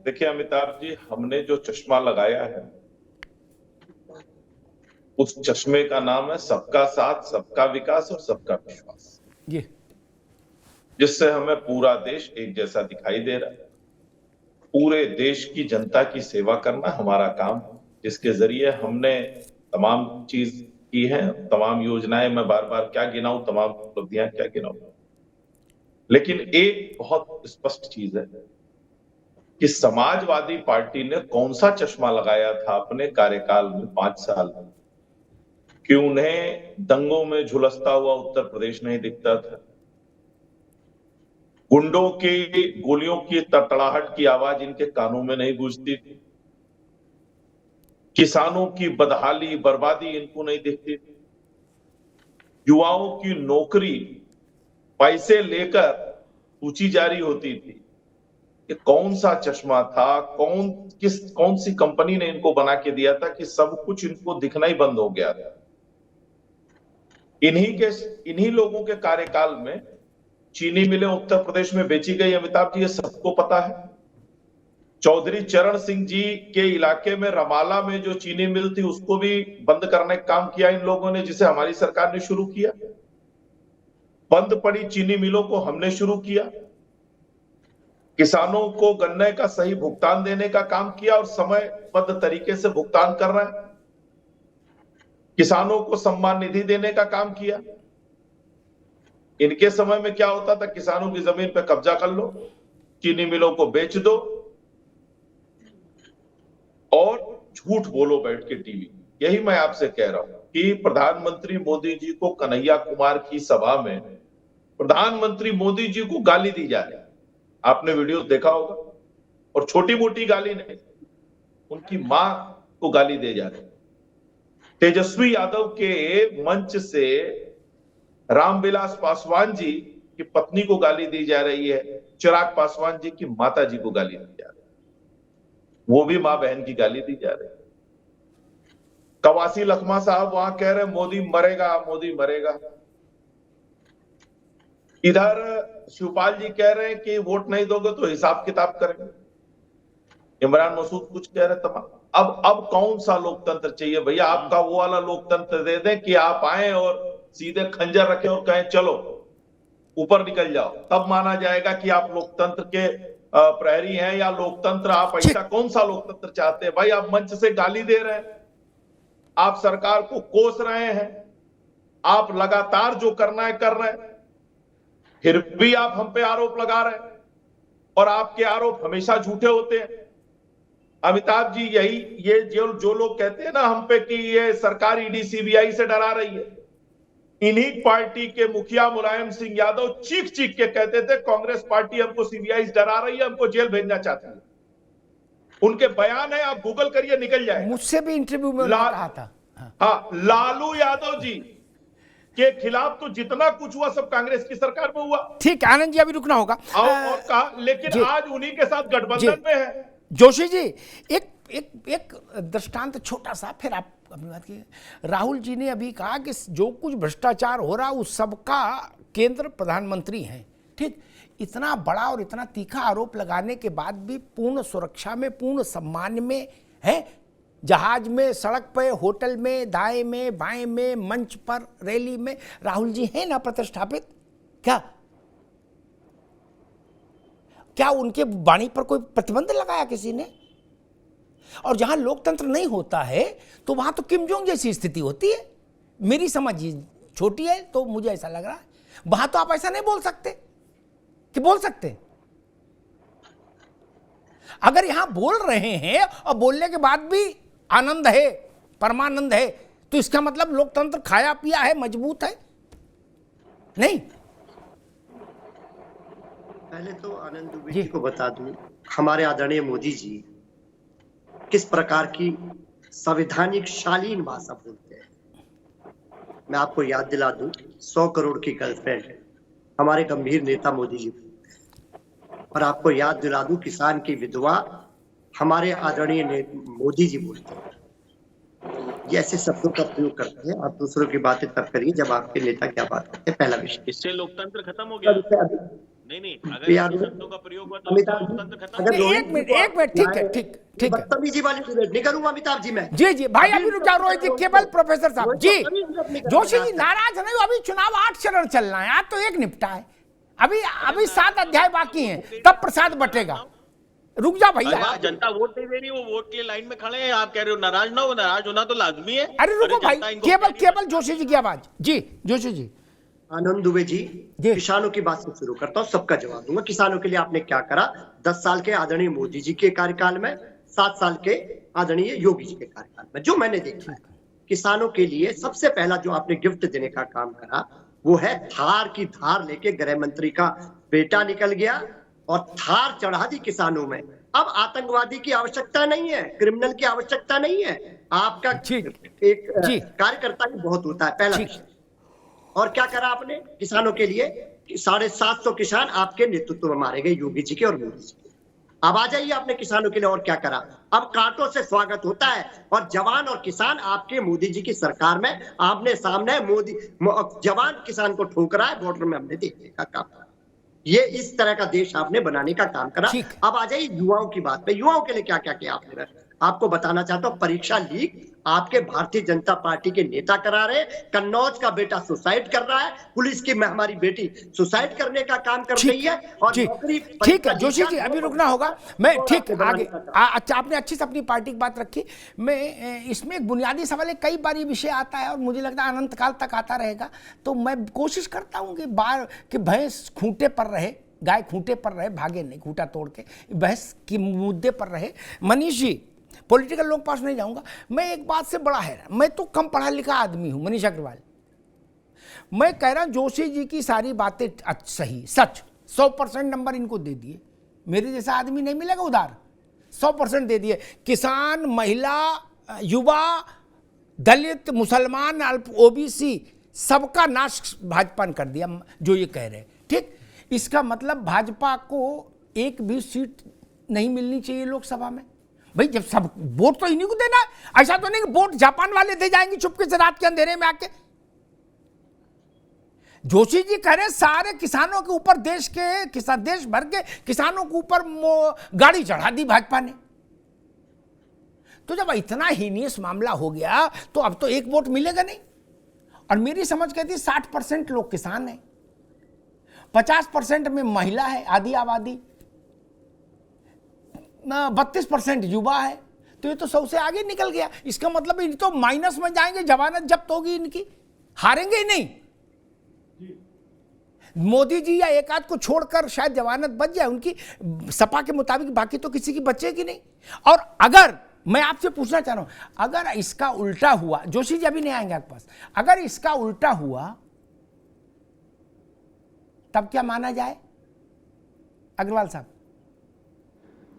देखिए अमिताभ जी, हमने जो चश्मा लगाया है उस चश्मे का नाम है सबका साथ, सबका विकास और सबका विश्वास, ये जिससे हमें पूरा देश एक जैसा दिखाई दे रहा है। पूरे देश की जनता की सेवा करना हमारा काम है, जिसके जरिए हमने तमाम चीज की है, तमाम योजनाएं, मैं बार बार क्या गिनाऊं, तमाम उपलब्धियां क्या गिनाऊं, लेकिन एक बहुत स्पष्ट चीज है कि समाजवादी पार्टी ने कौन सा चश्मा लगाया था अपने कार्यकाल में 5 साल में कि उन्हें दंगों में झुलसता हुआ उत्तर प्रदेश नहीं दिखता था, गुंडों की गोलियों की तड़तड़ाहट की आवाज इनके कानों में नहीं गूंजती थी, किसानों की बदहाली बर्बादी इनको नहीं दिखती थी, युवाओं की नौकरी पैसे लेकर पूछी जारी होती थी। ये कौन सा चश्मा था, कौन सी कंपनी ने इनको बना के दिया था कि सब कुछ इनको दिखना ही बंद हो गया था? इन्हीं लोगों के कार्यकाल में चीनी मिलें उत्तर प्रदेश में बेची गई। अमिताभ जी, ये सबको पता है। चौधरी चरण सिंह जी के इलाके में रमाला में जो चीनी मिल थी उसको भी बंद करने का काम किया इन लोगों ने, जिसे हमारी सरकार ने शुरू किया। बंद पड़ी चीनी मिलों को हमने शुरू किया, किसानों को गन्ने का सही भुगतान देने का काम किया और समयबद्ध तरीके से भुगतान कर रहे हैं, किसानों को सम्मान निधि देने का काम किया। इनके समय में क्या होता था, किसानों की जमीन पे कब्जा कर लो, चीनी मिलों को बेच दो और झूठ बोलो बैठ के टीवी। यही मैं आपसे कह रहा हूं कि प्रधानमंत्री मोदी जी को कन्हैया कुमार की सभा में प्रधानमंत्री मोदी जी को गाली दी जा रही, आपने वीडियो देखा होगा, और छोटी मोटी गाली नहीं, उनकी मां को गाली दे जा रही। तेजस्वी यादव के मंच से रामविलास पासवान जी की पत्नी को गाली दी जा रही है, चिराग पासवान जी की माता जी को गाली दी जा रही है, वो भी मां बहन की गाली दी जा रही है। कवासी लखमा साहब वहां कह रहे हैं मोदी मरेगा, मोदी मरेगा। इधर शिवपाल जी कह रहे हैं कि वोट नहीं दोगे तो हिसाब किताब करेंगे। इमरान मसूद कुछ कह रहे तमाम। अब कौन सा लोकतंत्र चाहिए भैया? आपका वो वाला लोकतंत्र दे दें कि आप आए और सीधे खंजर रखे और कहें चलो ऊपर निकल जाओ, तब माना जाएगा कि आप लोकतंत्र के प्रहरी हैं या लोकतंत्र। आप ऐसा कौन सा लोकतंत्र चाहते हैं भाई? आप मंच से गाली दे रहे हैं, आप सरकार को कोस रहे हैं, आप लगातार जो करना है कर रहे हैं, फिर भी आप हम पे आरोप लगा रहे हैं और आपके आरोप हमेशा झूठे होते हैं। अमिताभ जी, ये जो लोग कहते हैं ना हम पे कि ये सरकार ईडी सीबीआई से डरा रही है, इन्हीं पार्टी के मुखिया मुलायम सिंह यादव चीख के कहते थे कांग्रेस पार्टी हमको सीबीआई से डरा रही है, हमको जेल भेजना चाहती है। उनके बयान है, आप गूगल करिए, निकल जाए। मुझसे भी इंटरव्यू में कहा था। हाँ, लालू यादव जी के खिलाफ तो जितना कुछ हुआ सब कांग्रेस की सरकार में हुआ। ठीक, आनंद जी अभी रुकना होगा और कहा, लेकिन आज उन्हीं के साथ गठबंधन में है। जोशी जी, एक दृष्टांत छोटा सा, फिर आप अपनी बात कीजिए। राहुल जी ने अभी कहा कि जो कुछ भ्रष्टाचार हो रहा उस सबका केंद्र प्रधानमंत्री हैं। ठीक, इतना बड़ा और इतना तीखा आरोप लगाने के बाद भी पूर्ण सुरक्षा में, पूर्ण सम्मान में है, जहाज में, सड़क पे, होटल में, दाएं में, बाएं में, मंच पर, रैली में राहुल जी हैं ना प्रतिष्ठापित क्या? क्या उनके वाणी पर कोई प्रतिबंध लगाया किसी ने? और जहां लोकतंत्र नहीं होता है तो वहां तो किम जोंग जैसी स्थिति होती है। मेरी समझ छोटी है तो मुझे ऐसा लग रहा है वहां तो आप ऐसा नहीं बोल सकते कि बोल सकते। अगर यहां बोल रहे हैं और बोलने के बाद भी आनंद है, परमानंद है, तो इसका मतलब लोकतंत्र खाया पिया है, मजबूत है नहीं। पहले तो आनंद दुबे जी को बता दूं, हमारे आदरणीय मोदी जी किस प्रकार की संवैधानिक शालीन भाषा बोलते हैं। मैं आपको याद दिला दूं, 100 करोड़ की गर्लफ्रेंड हमारे गंभीर नेता मोदी जी बोलते हैं। और आपको याद दिला दूं, किसान की विधवा हमारे आदरणीय मोदी जी बोलते हैं। ये ऐसे शब्दों का प्रयोग करते हैं। आप दूसरों की बातें तब करिए जब आपके नेता क्या बात करते हैं। पहला विषय, इससे लोकतंत्र खत्म हो गया। नहीं, अगर शब्दों का प्रयोग हुआ तो लोकतंत्र खत्म। एक मिनट, ठीक है। बदतमीजी वाली डिबेट नहीं करूंगा अमिताभ जी मैं। जी भाई, अभी रुक जाओ रोहित जी, केवल प्रोफेसर साहब जी। जोशी जी नाराज नहीं, अभी चुनाव 8 चरण चलना है, आज तो एक निपटा है, अभी 7 अध्याय बाकी हैं, तब प्रसाद बटेगा। रुक जा भैया, जनता वोट नहीं दे रही, वो वोट के लिए लाइन में खड़े हैं, आप कह रहे हो नाराज ना हो। नाराज होना तो लाजमी है। अरे रुको भाई, केवल जोशी जी की आवाज। जी जोशी जी। आनंद दुबे जी, किसानों की बात से शुरू करता हूँ, सबका जवाब दूंगा। किसानों के लिए आपने क्या करा 10 साल के आदरणीय मोदी जी के कार्यकाल में, 7 साल के आदरणीय योगी जी के कार्यकाल में? जो मैंने देखा है, किसानों के लिए सबसे पहला जो आपने गिफ्ट देने का काम करा वो है थार की धार लेके गृह मंत्री का बेटा निकल गया और थार चढ़ा दी किसानों में। अब आतंकवादी की आवश्यकता नहीं है, क्रिमिनल की आवश्यकता नहीं है, आपका एक कार्यकर्ता ही बहुत होता है। पहला विषय। और क्या करा आपने किसानों के लिए? 750 किसान आपके नेतृत्व में मारे गए, योगी जी के और मोदी जी के। अब आ जाइए आपने किसानों के लिए और क्या करा। अब कांटों से स्वागत होता है और जवान और किसान आपके मोदी जी की सरकार में आमने सामने, मोदी जवान किसान को ठोक रहा है, बॉर्डर में हमने देखने का काम करा। ये इस तरह का देश आपने बनाने का काम करा। अब आ जाइए युवाओं की बात पे। युवाओं के लिए क्या क्या किया आपने? आपको बताना चाहता हूँ, परीक्षा लीक आपके भारतीय जनता पार्टी के नेता करा रहे। कन्नौज का बेटा सुसाइड कर रहा है, पुलिस की हमारी बेटी सुसाइड करने का काम कर रही है। और नौकरी ठीक है जोशी जी, अभी रुकना होगा। मैं ठीक आगे अच्छा, आपने अच्छी से अपनी पार्टी की बात रखी। मैं इसमें एक बुनियादी सवाल है, कई बार ये विषय आता है और मुझे लगता है अनंत काल तक आता रहेगा। तो मैं कोशिश करता हूँ कि भैंस खूंटे पर रहे, गाय खूंटे पर रहे, भागे नहीं खूंटा तोड़ के, भैंस के मुद्दे पर रहे। मनीष जी, पॉलिटिकल लोग पास नहीं जाऊंगा। मैं एक बात से बड़ा हैरान, मैं तो कम पढ़ा लिखा आदमी हूं, मनीष अग्रवाल। मैं कह रहा हूं जोशी जी की सारी बातें सही, सच 100% नंबर इनको दे दिए। मेरे जैसा आदमी नहीं मिलेगा उधार, 100% दे दिए। किसान, महिला, युवा, दलित, मुसलमान, ओबीसी, सबका नाश भाजपा ने कर दिया जो ये कह रहे हैं। ठीक, इसका मतलब भाजपा को एक भी सीट नहीं मिलनी चाहिए लोकसभा में। भाई जब सब वोट तो इन्हीं को देना है, ऐसा तो नहीं कि वोट जापान वाले दे जाएंगे चुपके से रात के अंधेरे में आके। जोशी जी कह रहे सारे किसानों के ऊपर, देश भर के किसानों के ऊपर गाड़ी चढ़ा दी भाजपा ने। तो जब इतना हीनियस मामला हो गया तो अब तो एक वोट मिलेगा नहीं। और मेरी समझ कहती 60% लोग किसान हैं, 50% में महिला है, आधी आबादी, 32% युवा है। तो ये तो 100 से आगे निकल गया। इसका मतलब इन तो माइनस में जाएंगे, जमानत जब्त होगी इनकी, हारेंगे ही नहीं। मोदी जी या एक आध को छोड़कर शायद जमानत बच जाए उनकी, सपा के मुताबिक, बाकी तो किसी की बचेगी नहीं। और अगर मैं आपसे पूछना चाह रहा हूं, अगर इसका उल्टा हुआ, जोशी जी अभी नहीं आएंगे आपके पास, अगर इसका उल्टा हुआ तब क्या माना जाए? अग्रवाल साहब।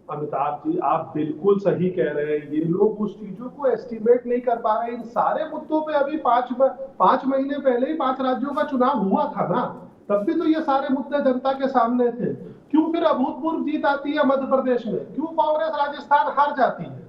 अमिताभ जी, आप बिल्कुल सही कह रहे हैं। ये लोग उस चीजों को एस्टिमेट नहीं कर पा रहे। इन सारे मुद्दों पे अभी 5 महीने पहले ही 5 राज्यों का चुनाव हुआ था ना, तब भी तो ये सारे मुद्दे जनता के सामने थे। क्यों फिर अभूतपूर्व जीत आती है मध्य प्रदेश में? क्यों कांग्रेस राजस्थान हार जाती है?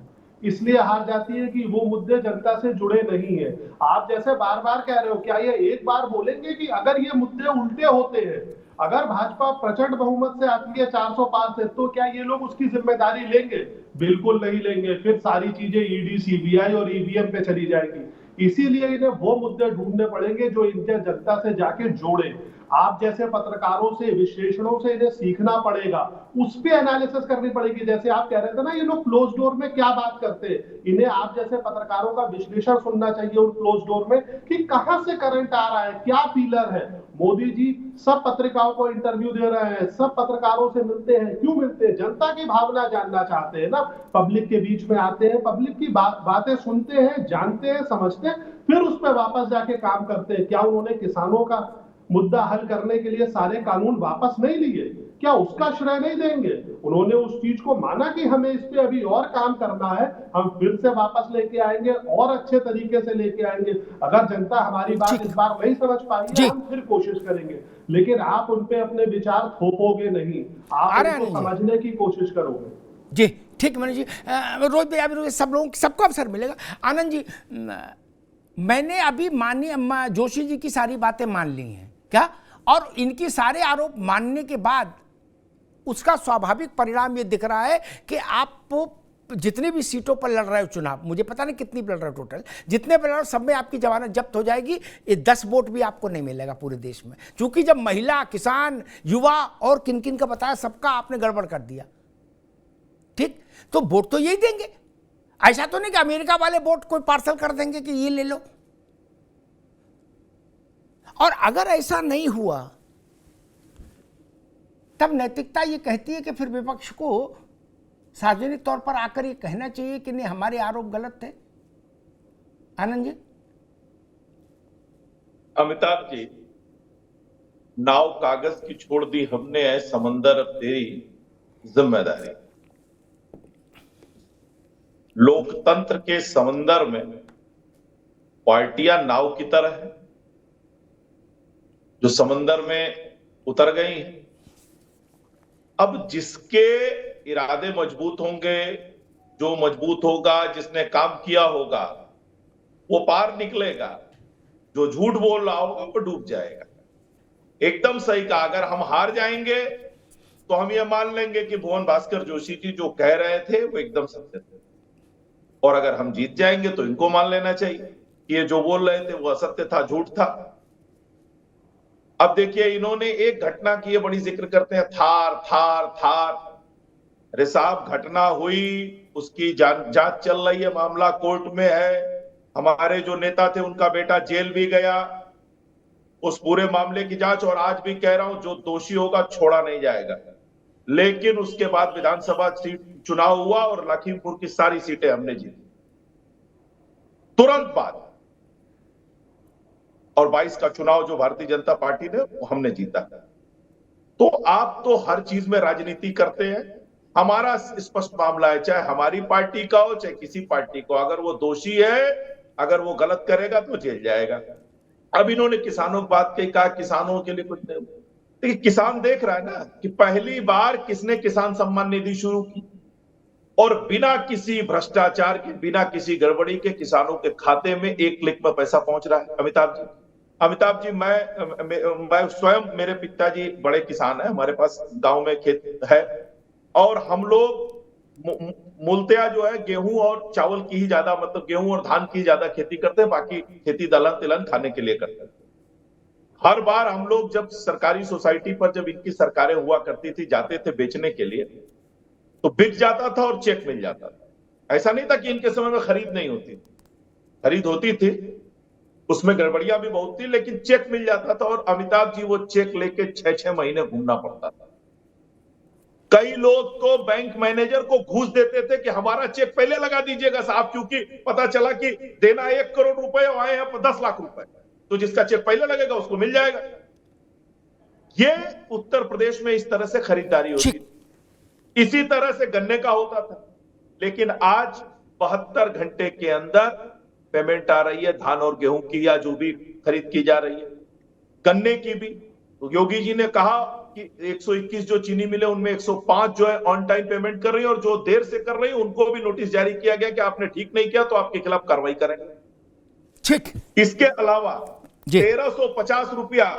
इसलिए हार जाती है कि वो मुद्दे जनता से जुड़े नहीं है। आप जैसे बार बार कह रहे हो, क्या ये एक बार बोलेंगे कि अगर ये मुद्दे उल्टे होते हैं, अगर भाजपा प्रचंड बहुमत से आती है 400 पार से, तो क्या ये लोग उसकी जिम्मेदारी लेंगे? बिल्कुल नहीं लेंगे। फिर सारी चीजें ईडी, सीबीआई और ईवीएम पे चली जाएगी। इसीलिए इन्हें वो मुद्दे ढूंढने पड़ेंगे जो इनके जनता से जाके जोड़े। आप जैसे पत्रकारों से, विश्लेषणों से इन्हें सीखना पड़ेगा, उस पे एनालिसिस करनी पड़ेगी। जैसे आप कह रहे थे ना, ये लोग क्लोज डोर में क्या बात करते हैं, इन्हें आप जैसे पत्रकारों का विश्लेषण सुनना चाहिए उन क्लोज डोर में कि कहां से करंट आ रहा है, क्या पिलर है। मोदी जी सब पत्रिकाओं को इंटरव्यू दे रहे हैं, सब पत्रकारों से मिलते हैं, क्यों मिलते हैं? जनता की भावना जानना चाहते हैं ना, पब्लिक के बीच में आते हैं, पब्लिक की बातें सुनते हैं, जानते हैं, समझते हैं, फिर उस पर वापस जाके काम करते हैं। क्या उन्होंने किसानों का मुद्दा हल करने के लिए सारे कानून वापस नहीं लिए? क्या उसका श्रेय नहीं देंगे? उन्होंने उस चीज को माना कि हमें इस पे अभी और काम करना है, हम फिर से वापस लेके आएंगे और अच्छे तरीके से लेके आएंगे। अगर जनता हमारी बात इस बार नहीं समझ पाई है, हम फिर कोशिश करेंगे, लेकिन आप उन पे अपने विचार थोपोगे नहीं, आप उनको समझने की कोशिश करोगे। जी ठीक मनोज जी, रोज भाई अभी सब लोगों सबको अवसर मिलेगा। आनंद जी, मैंने अभी माननीय जोशी जी की सारी बातें मान ली हैं क्या, और इनकी सारे आरोप मानने के बाद उसका स्वाभाविक परिणाम ये दिख रहा है कि आप जितनी भी सीटों पर लड़ रहे हो चुनाव, मुझे पता नहीं कितनी लड़ रहे हो टोटल, जितने पर लड़ रहे हो सब में आपकी जमानत जब्त हो जाएगी। ये 10 वोट भी आपको नहीं मिलेगा पूरे देश में, क्योंकि जब महिला, किसान, युवा और किन किन का बताया, सबका आपने गड़बड़ कर दिया। ठीक, तो वोट तो यही देंगे, ऐसा तो नहीं कि अमेरिका वाले वोट कोई पार्सल कर देंगे कि ये ले लो। और अगर ऐसा नहीं हुआ तब नैतिकता ये कहती है कि फिर विपक्ष को सार्वजनिक तौर पर आकर ये कहना चाहिए कि नहीं हमारे आरोप गलत थे। आनंद जी। अमिताभ जी, नाव कागज की छोड़ दी हमने, है समंदर अब तेरी जिम्मेदारी। लोकतंत्र के समंदर में पार्टियां नाव की तरह है जो समंदर में उतर गई हैं। अब जिसके इरादे मजबूत होंगे, जो मजबूत होगा, जिसने काम किया होगा, वो पार निकलेगा। जो झूठ बोल रहा होगा वो डूब जाएगा। एकदम सही कहा। अगर हम हार जाएंगे तो हम ये मान लेंगे कि भुवन भास्कर जोशी जी जो कह रहे थे वो एकदम सत्य थे, और अगर हम जीत जाएंगे तो इनको मान लेना चाहिए कि ये जो बोल रहे थे वो असत्य था, झूठ था। अब देखिए, इन्होंने एक घटना की बड़ी जिक्र करते हैं, थार थार थार। अरे साहब, घटना हुई, उसकी जांच चल रही है, मामला कोर्ट में है। हमारे जो नेता थे उनका बेटा जेल भी गया, उस पूरे मामले की जांच, और आज भी कह रहा हूं जो दोषी होगा छोड़ा नहीं जाएगा। लेकिन उसके बाद विधानसभा सीट चुनाव हुआ और लखीमपुर की सारी सीटें हमने जीती तुरंत बाद, और 22 का चुनाव जो भारतीय जनता पार्टी ने, वो हमने जीता। तो आप तो हर चीज में राजनीति करते हैं। हमारा स्पष्ट मामला है, चाहे हमारी पार्टी का हो चाहे किसी पार्टी को, अगर वो दोषी है, अगर वो गलत करेगा तो जेल जाएगा। अब इन्होंने किसानों की बात कही, कहा किसानों के लिए कुछ नहीं। देखिए, किसान देख रहा है ना कि पहली बार किसने किसान सम्मान निधि शुरू की, और बिना किसी भ्रष्टाचार के, बिना किसी गड़बड़ी के किसानों के खाते में एक क्लिक में पैसा पहुंच रहा है। अमिताभ जी, मैं स्वयं, मेरे पिताजी बड़े किसान हैं, हमारे पास गांव में खेत है, और हम लोग मूलतया जो है गेहूं और चावल की ही ज्यादा, मतलब गेहूं और धान की ज्यादा खेती करते हैं, बाकी खेती दलहन तिलहन खाने के लिए करते हैं। हर बार हम लोग जब सरकारी सोसाइटी पर, जब इनकी सरकारें हुआ करती थी, जाते थे बेचने के लिए, तो बिक जाता था और चेक मिल जाता था। ऐसा नहीं था कि इनके समय में खरीद नहीं होती, खरीद होती थी, उसमें गड़बड़ियां भी बहुत थी, लेकिन चेक मिल जाता था। और अमिताभ जी, वो चेक लेके 6-6 महीने घूमना पड़ता था। कई लोग तो बैंक मैनेजर को घूस देते थे कि हमारा चेक पहले लगा दीजिएगा साहब, क्योंकि पता चला कि देना 1 करोड़ रुपए, आए हैं 10 लाख रुपए, तो जिसका चेक पहले लगेगा उसको मिल जाएगा। ये उत्तर प्रदेश में इस तरह से खरीदारी होती थी। इसी तरह से गन्ने का होता था, लेकिन आज 72 घंटे के अंदर पेमेंट आ रही है, धान और गेहूं की या जो भी खरीद की जा रही है, गन्ने की भी। तो योगी जी ने कहा कि 121 जो चीनी मिले उनमें 105 जो है ऑन टाइम पेमेंट कर रही है, और जो देर से कर रही है उनको भी नोटिस जारी किया गया कि आपने ठीक नहीं किया तो आपके खिलाफ कार्रवाई करेंगे। ठीक। इसके अलावा 1350 रुपया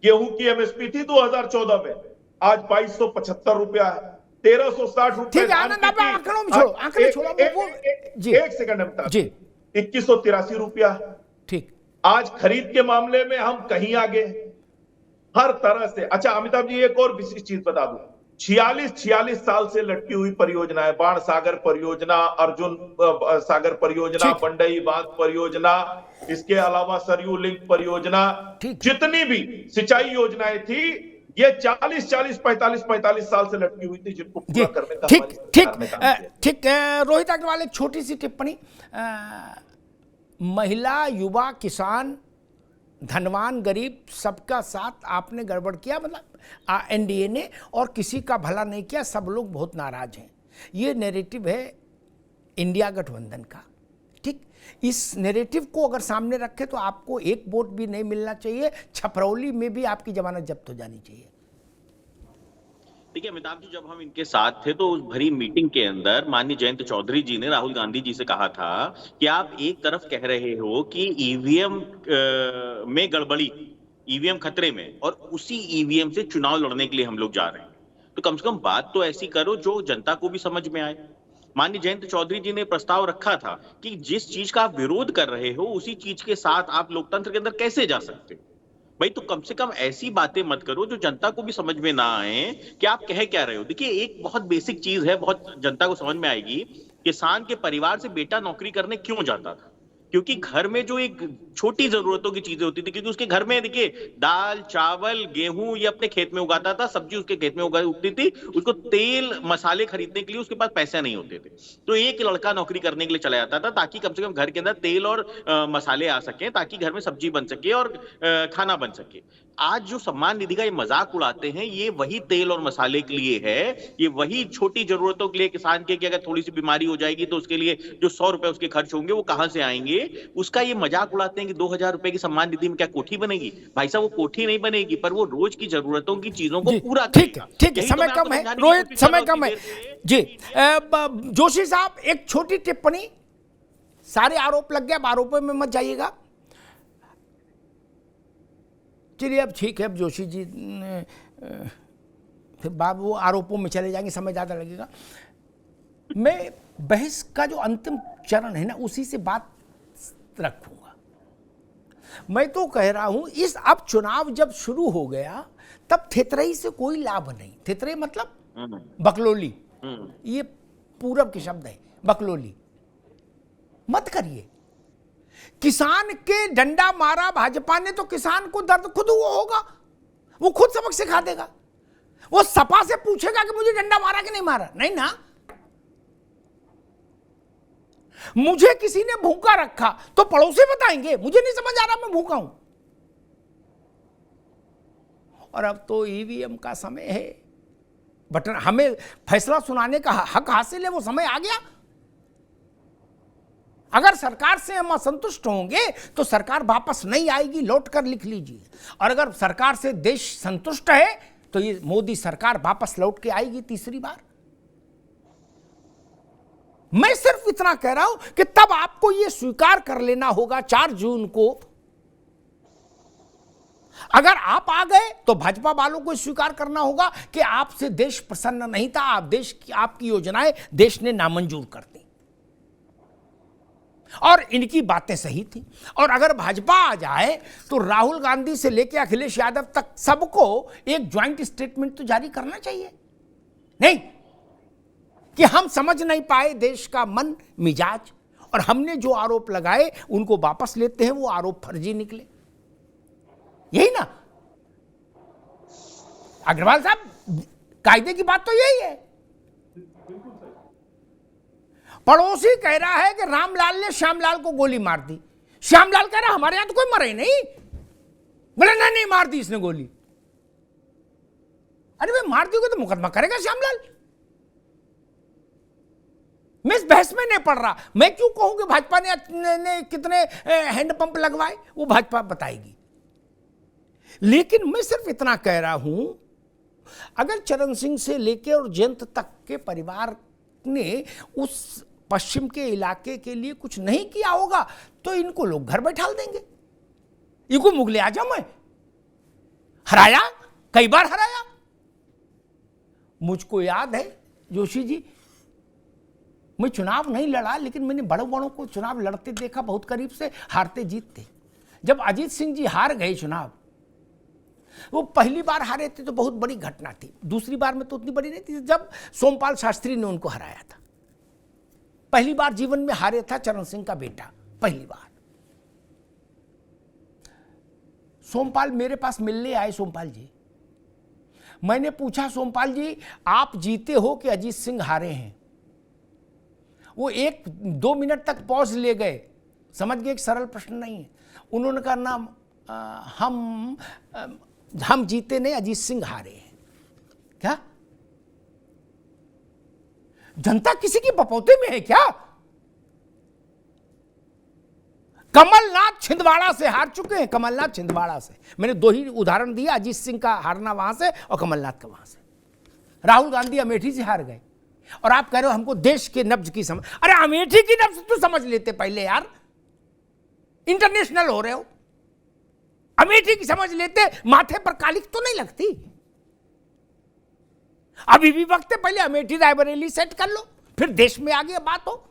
गेहूं की एमएसपी थी 2014 में, आज 2275 रुपया है। 1360 रुपया। ठीक है, आनंद आप आंकड़ों में छोड़ो, आंकड़े छोड़ो। एक सेकंड जी। 2183 रुपया। ठीक। आज खरीद के मामले में हम कहीं आगे, हर तरह से। अच्छा अमिताभ जी, एक और विशिष्ट चीज बता दूं, 46 साल से लटकी हुई परियोजनाएं, बाण सागर परियोजना, अर्जुन सागर परियोजना, बंडई बांध परियोजना, इसके अलावा सरयू लिंक परियोजना, जितनी भी सिंचाई योजनाएं थी, ये 45 साल से लटकी हुई थी, जिनको पूरा करने का ठीक। रोहित अग्रवाल, एक छोटी सी टिप्पणी। महिला, युवा, किसान, धनवान, गरीब, सबका साथ आपने गड़बड़ किया, मतलब एनडीए ने, और किसी का भला नहीं किया, सब लोग बहुत नाराज हैं। ये नैरेटिव है इंडिया गठबंधन का। ठीक, इस नैरेटिव को अगर सामने रखे तो आपको एक वोट भी नहीं मिलना चाहिए, छपरौली में भी आपकी जमानत जब्त हो जानी चाहिए। देखिए अमिताभ जी, जब हम इनके साथ थे तो उस भरी मीटिंग के अंदर माननीय जयंत चौधरी जी ने राहुल गांधी जी से कहा था कि आप एक तरफ कह रहे हो कि ईवीएम में गड़बड़ी, ईवीएम खतरे में, और उसी ईवीएम से चुनाव लड़ने के लिए हम लोग जा रहे हैं, तो कम से कम बात तो ऐसी करो जो जनता को भी समझ में आए। माननीय जयंत चौधरी जी ने प्रस्ताव रखा था कि जिस चीज का आप विरोध कर रहे हो उसी चीज के साथ आप लोकतंत्र के अंदर कैसे जा सकते हो भाई। तो कम से कम ऐसी बातें मत करो जो जनता को भी समझ में ना आए कि आप कह क्या रहे हो। देखिए एक बहुत बेसिक चीज है, बहुत जनता को समझ में आएगी। किसान के परिवार से बेटा नौकरी करने क्यों जाता था? क्योंकि घर में जो एक छोटी जरूरतों की चीजें होती थी, क्योंकि उसके घर में देखिए दाल, चावल, गेहूं ये अपने खेत में उगाता था, सब्जी उसके खेत में उगती थी, उसको तेल मसाले खरीदने के लिए उसके पास पैसे नहीं होते थे, तो एक लड़का नौकरी करने के लिए चला जाता था ताकि कम से कम घर के अंदर तेल और मसाले आ सके, ताकि घर में सब्जी बन सके और खाना बन सके। आज जो सम्मान निधि का ये मजाक उड़ाते हैं, ये वही तेल और मसाले के लिए है, ये वही छोटी जरूरतों के लिए किसान के कि अगर थोड़ी सी बीमारी हो जाएगी तो उसके लिए जो 100 रुपए उसके खर्च होंगे वो कहां से आएंगे, उसका ये मजाक उड़ाते हैं कि 2000 रुपए की सम्मान निधि में क्या कोठी बनेगी? भाई साहब वो कोठी नहीं बनेगी, पर वो रोज की जरूरतों की चीजों को पूरा करेगा। ठीक है, समय कम है रोहित, समय कम है जी। जोशी साहब, एक छोटी टिप्पणी, सारे आरोप लग गए, अब आरोपों में मत जाइएगा। चलिए अब ठीक है, अब जोशी जी फिर बाब वो आरोपों में चले जाएंगे, समय ज़्यादा लगेगा। मैं बहस का जो अंतिम चरण है ना, उसी से बात रखूंगा। मैं तो कह रहा हूं, इस अब चुनाव जब शुरू हो गया तब थेतरई से कोई लाभ नहीं। थेतरई मतलब बकलोली, ये पूरब के शब्द है, बकलोली मत करिए। किसान के डंडा मारा भाजपा ने तो किसान को दर्द खुद वो होगा, वो खुद सबक सिखा देगा। वो सपा से पूछेगा कि मुझे डंडा मारा कि नहीं मारा? नहीं ना। मुझे किसी ने भूखा रखा तो पड़ोसी बताएंगे, मुझे नहीं समझ आ रहा मैं भूखा हूं। और अब तो ईवीएम का समय है, बटन हमें फैसला सुनाने का हक हासिल है, वो समय आ गया। अगर सरकार से हम असंतुष्ट होंगे तो सरकार वापस नहीं आएगी, लौट कर लिख लीजिए। और अगर सरकार से देश संतुष्ट है तो ये मोदी सरकार वापस लौट के आएगी तीसरी बार। मैं सिर्फ इतना कह रहा हूं कि तब आपको यह स्वीकार कर लेना होगा 4 जून को। अगर आप आ गए तो भाजपा वालों को स्वीकार करना होगा कि आपसे देश प्रसन्न नहीं था, आपकी योजनाएं देश ने नामंजूर कर दी और इनकी बातें सही थी। और अगर भाजपा आ जाए तो राहुल गांधी से लेकर अखिलेश यादव तक सबको एक ज्वाइंट स्टेटमेंट तो जारी करना चाहिए, नहीं कि हम समझ नहीं पाए देश का मन मिजाज और हमने जो आरोप लगाए उनको वापस लेते हैं, वो आरोप फर्जी निकले। यही ना अग्रवाल साहब, कायदे की बात तो यही है। पड़ोसी कह रहा है कि रामलाल ने श्यामलाल को गोली मार दी, श्यामलाल कह रहा हमारे यहां तो कोई मरे नहीं, बोले नहीं मार दी इसने गोली। अरे भाई मार दी तो मुकदमा करेगा श्यामलाल। मैं इस बहस में नहीं पड़ रहा। मैं क्यों कहूं कि भाजपा ने कितने हैंडपंप लगवाए, वो भाजपा बताएगी। लेकिन मैं सिर्फ इतना कह रहा हूं, अगर चरण सिंह से लेकर और जयंत तक के परिवार ने उस पश्चिम के इलाके के लिए कुछ नहीं किया होगा तो इनको लोग घर बैठा देंगे। इनको मुगले आजम है, हराया, कई बार हराया। मुझको याद है जोशी जी, मैं चुनाव नहीं लड़ा लेकिन मैंने बड़ों बड़ों को चुनाव लड़ते देखा बहुत करीब से, हारते जीतते। जब अजीत सिंह जी हार गए चुनाव वो पहली बार हारे थे तो बहुत बड़ी घटना थी, दूसरी बार में तो उतनी बड़ी नहीं थी जब सोमपाल शास्त्री ने उनको हराया था। पहली बार जीवन में हारे था चरण सिंह का बेटा, पहली बार। सोमपाल मेरे पास मिलने आए। सोमपाल जी, मैंने पूछा सोमपाल जी आप जीते हो कि अजीत सिंह हारे हैं? वो 1-2 मिनट तक पॉज ले गए, समझ गए एक सरल प्रश्न नहीं है। उन्होंने कहा ना हम जीते नहीं, अजीत सिंह हारे हैं। क्या जनता किसी की बपौते में है क्या? कमलनाथ छिंदवाड़ा से हार चुके हैं, कमलनाथ छिंदवाड़ा से। मैंने 2 ही उदाहरण दिया, अजीत सिंह का हारना वहां से और कमलनाथ का वहां से। राहुल गांधी अमेठी से हार गए और आप कह रहे हो हमको देश के नब्ज की समझ। अरे अमेठी की नब्ज तो समझ लेते पहले यार, इंटरनेशनल हो रहे हो। अमेठी की समझ लेते, माथे पर कालिक तो नहीं लगती। अभी भी वक्त है, पहले अमेठी रायबरेली सेट कर लो, फिर देश में आगे बात हो।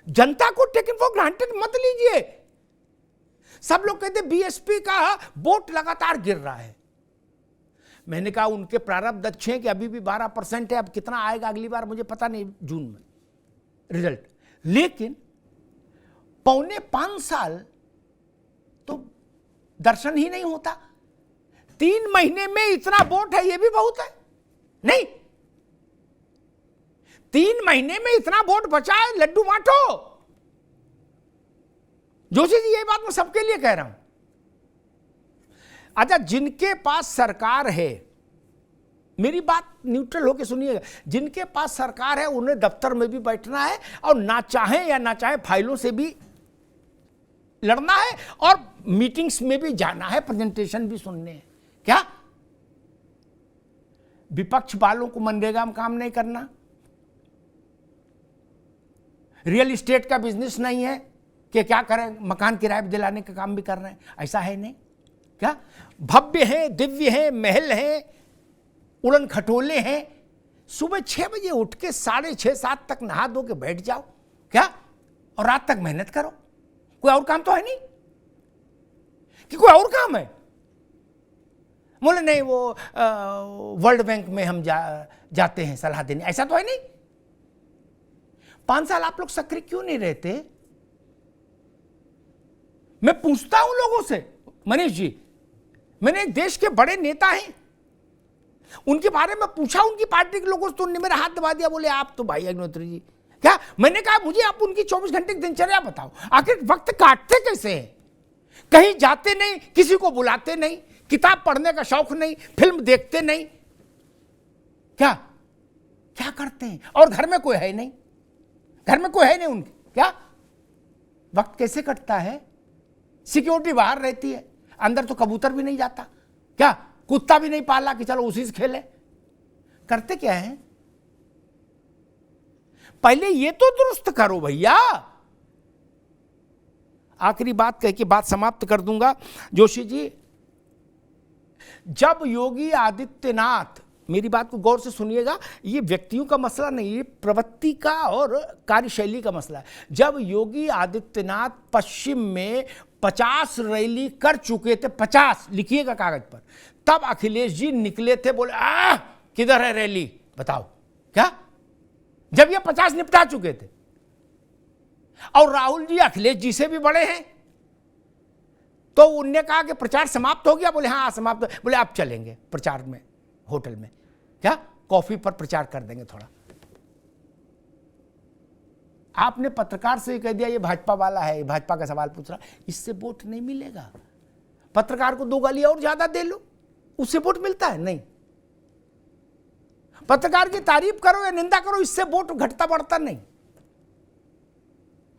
जनता को टेकन फॉर ग्रांटेड मत लीजिए। सब लोग कहते बीएसपी का वोट लगातार गिर रहा है। मैंने कहा उनके प्रारब्ध अच्छे हैं कि अभी भी 12% है, अब कितना आएगा अगली बार मुझे पता नहीं जून में रिजल्ट, लेकिन 4.25 साल तो दर्शन ही नहीं होता। 3 महीने में इतना वोट है, ये भी बहुत है नहीं? 3 महीने में इतना वोट बचा है, लड्डू बांटो। जोशी जी ये बात मैं सबके लिए कह रहा हूं। अच्छा, जिनके पास सरकार है, मेरी बात न्यूट्रल होकर सुनिएगा, जिनके पास सरकार है उन्हें दफ्तर में भी बैठना है और ना चाहे या ना चाहे फाइलों से भी लड़ना है और मीटिंग्स में भी जाना है, प्रेजेंटेशन भी सुनने हैं। क्या विपक्ष वालों को मनरेगा में काम नहीं करना, रियल एस्टेट का बिजनेस नहीं है कि क्या करें, मकान किराए दिलाने का काम भी कर रहे हैं, ऐसा है नहीं? क्या भव्य है, दिव्य है, महल है, उड़न खटोले हैं, सुबह 6 बजे उठ के 6:30-7 तक नहा धो के बैठ जाओ क्या, और रात तक मेहनत करो। कोई और काम तो है नहीं कि कोई और काम है? बोले नहीं वो वर्ल्ड बैंक में हम जाते हैं सलाह देने, ऐसा तो है नहीं। 5 साल आप लोग सक्रिय क्यों नहीं रहते? मैं पूछता हूं लोगों से, मनीष जी, मैंने एक देश के बड़े नेता हैं, उनके बारे में पूछा उनकी पार्टी के लोगों से, तो उन्होंने मेरा हाथ दबा दिया, बोले आप तो भाई अग्निहोत्री जी। क्या मैंने कहा मुझे आप उनकी 24 घंटे की दिनचर्या बताओ, आखिर वक्त काटते कैसे हैं? कहीं जाते नहीं, किसी को बुलाते नहीं, किताब पढ़ने का शौक नहीं, फिल्म देखते नहीं, क्या क्या करते हैं? और घर में कोई है नहीं, घर में कोई है नहीं उनके, क्या वक्त कैसे कटता है? सिक्योरिटी बाहर रहती है, अंदर तो कबूतर भी नहीं जाता, क्या कुत्ता भी नहीं पाला कि चलो उसी से खेले। करते क्या है? पहले ये तो दुरुस्त करो भैया। आखिरी बात कह के बात समाप्त कर दूंगा। जोशी जी, जब योगी आदित्यनाथ, मेरी बात को गौर से सुनिएगा, ये व्यक्तियों का मसला नहीं, ये प्रवृत्ति का और कार्यशैली का मसला है। जब योगी आदित्यनाथ पश्चिम में 50 रैली कर चुके थे, 50 लिखिएगा कागज पर, तब अखिलेश जी निकले थे, बोले किधर है रैली बताओ। क्या जब ये 50 निपटा चुके थे, और राहुल जी अखिलेश जी से भी बड़े हैं, तो उनने कहा कि प्रचार समाप्त हो गया, बोले हाँ समाप्त, बोले आप चलेंगे प्रचार में, होटल में, क्या कॉफी पर प्रचार कर देंगे थोड़ा। आपने पत्रकार से कह दिया ये भाजपा वाला है, भाजपा का सवाल पूछ रहा, इससे वोट नहीं मिलेगा। पत्रकार को 2 गाली और ज्यादा दे लो, उससे वोट मिलता है? नहीं। पत्रकार की तारीफ करो या निंदा करो, इससे वोट घटता बढ़ता नहीं।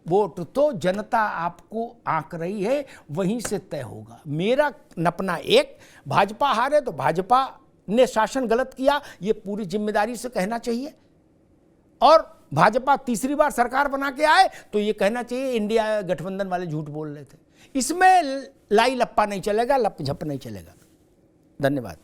वोट तो जनता आपको आंक रही है, वहीं से तय होगा। मेरा नपना एक, भाजपा हारे तो भाजपा ने शासन गलत किया, ये पूरी जिम्मेदारी से कहना चाहिए, और भाजपा तीसरी बार सरकार बना के आए तो ये कहना चाहिए इंडिया गठबंधन वाले झूठ बोल रहे थे। इसमें लाई लप्पा नहीं चलेगा, लप झप नहीं चलेगा। धन्यवाद।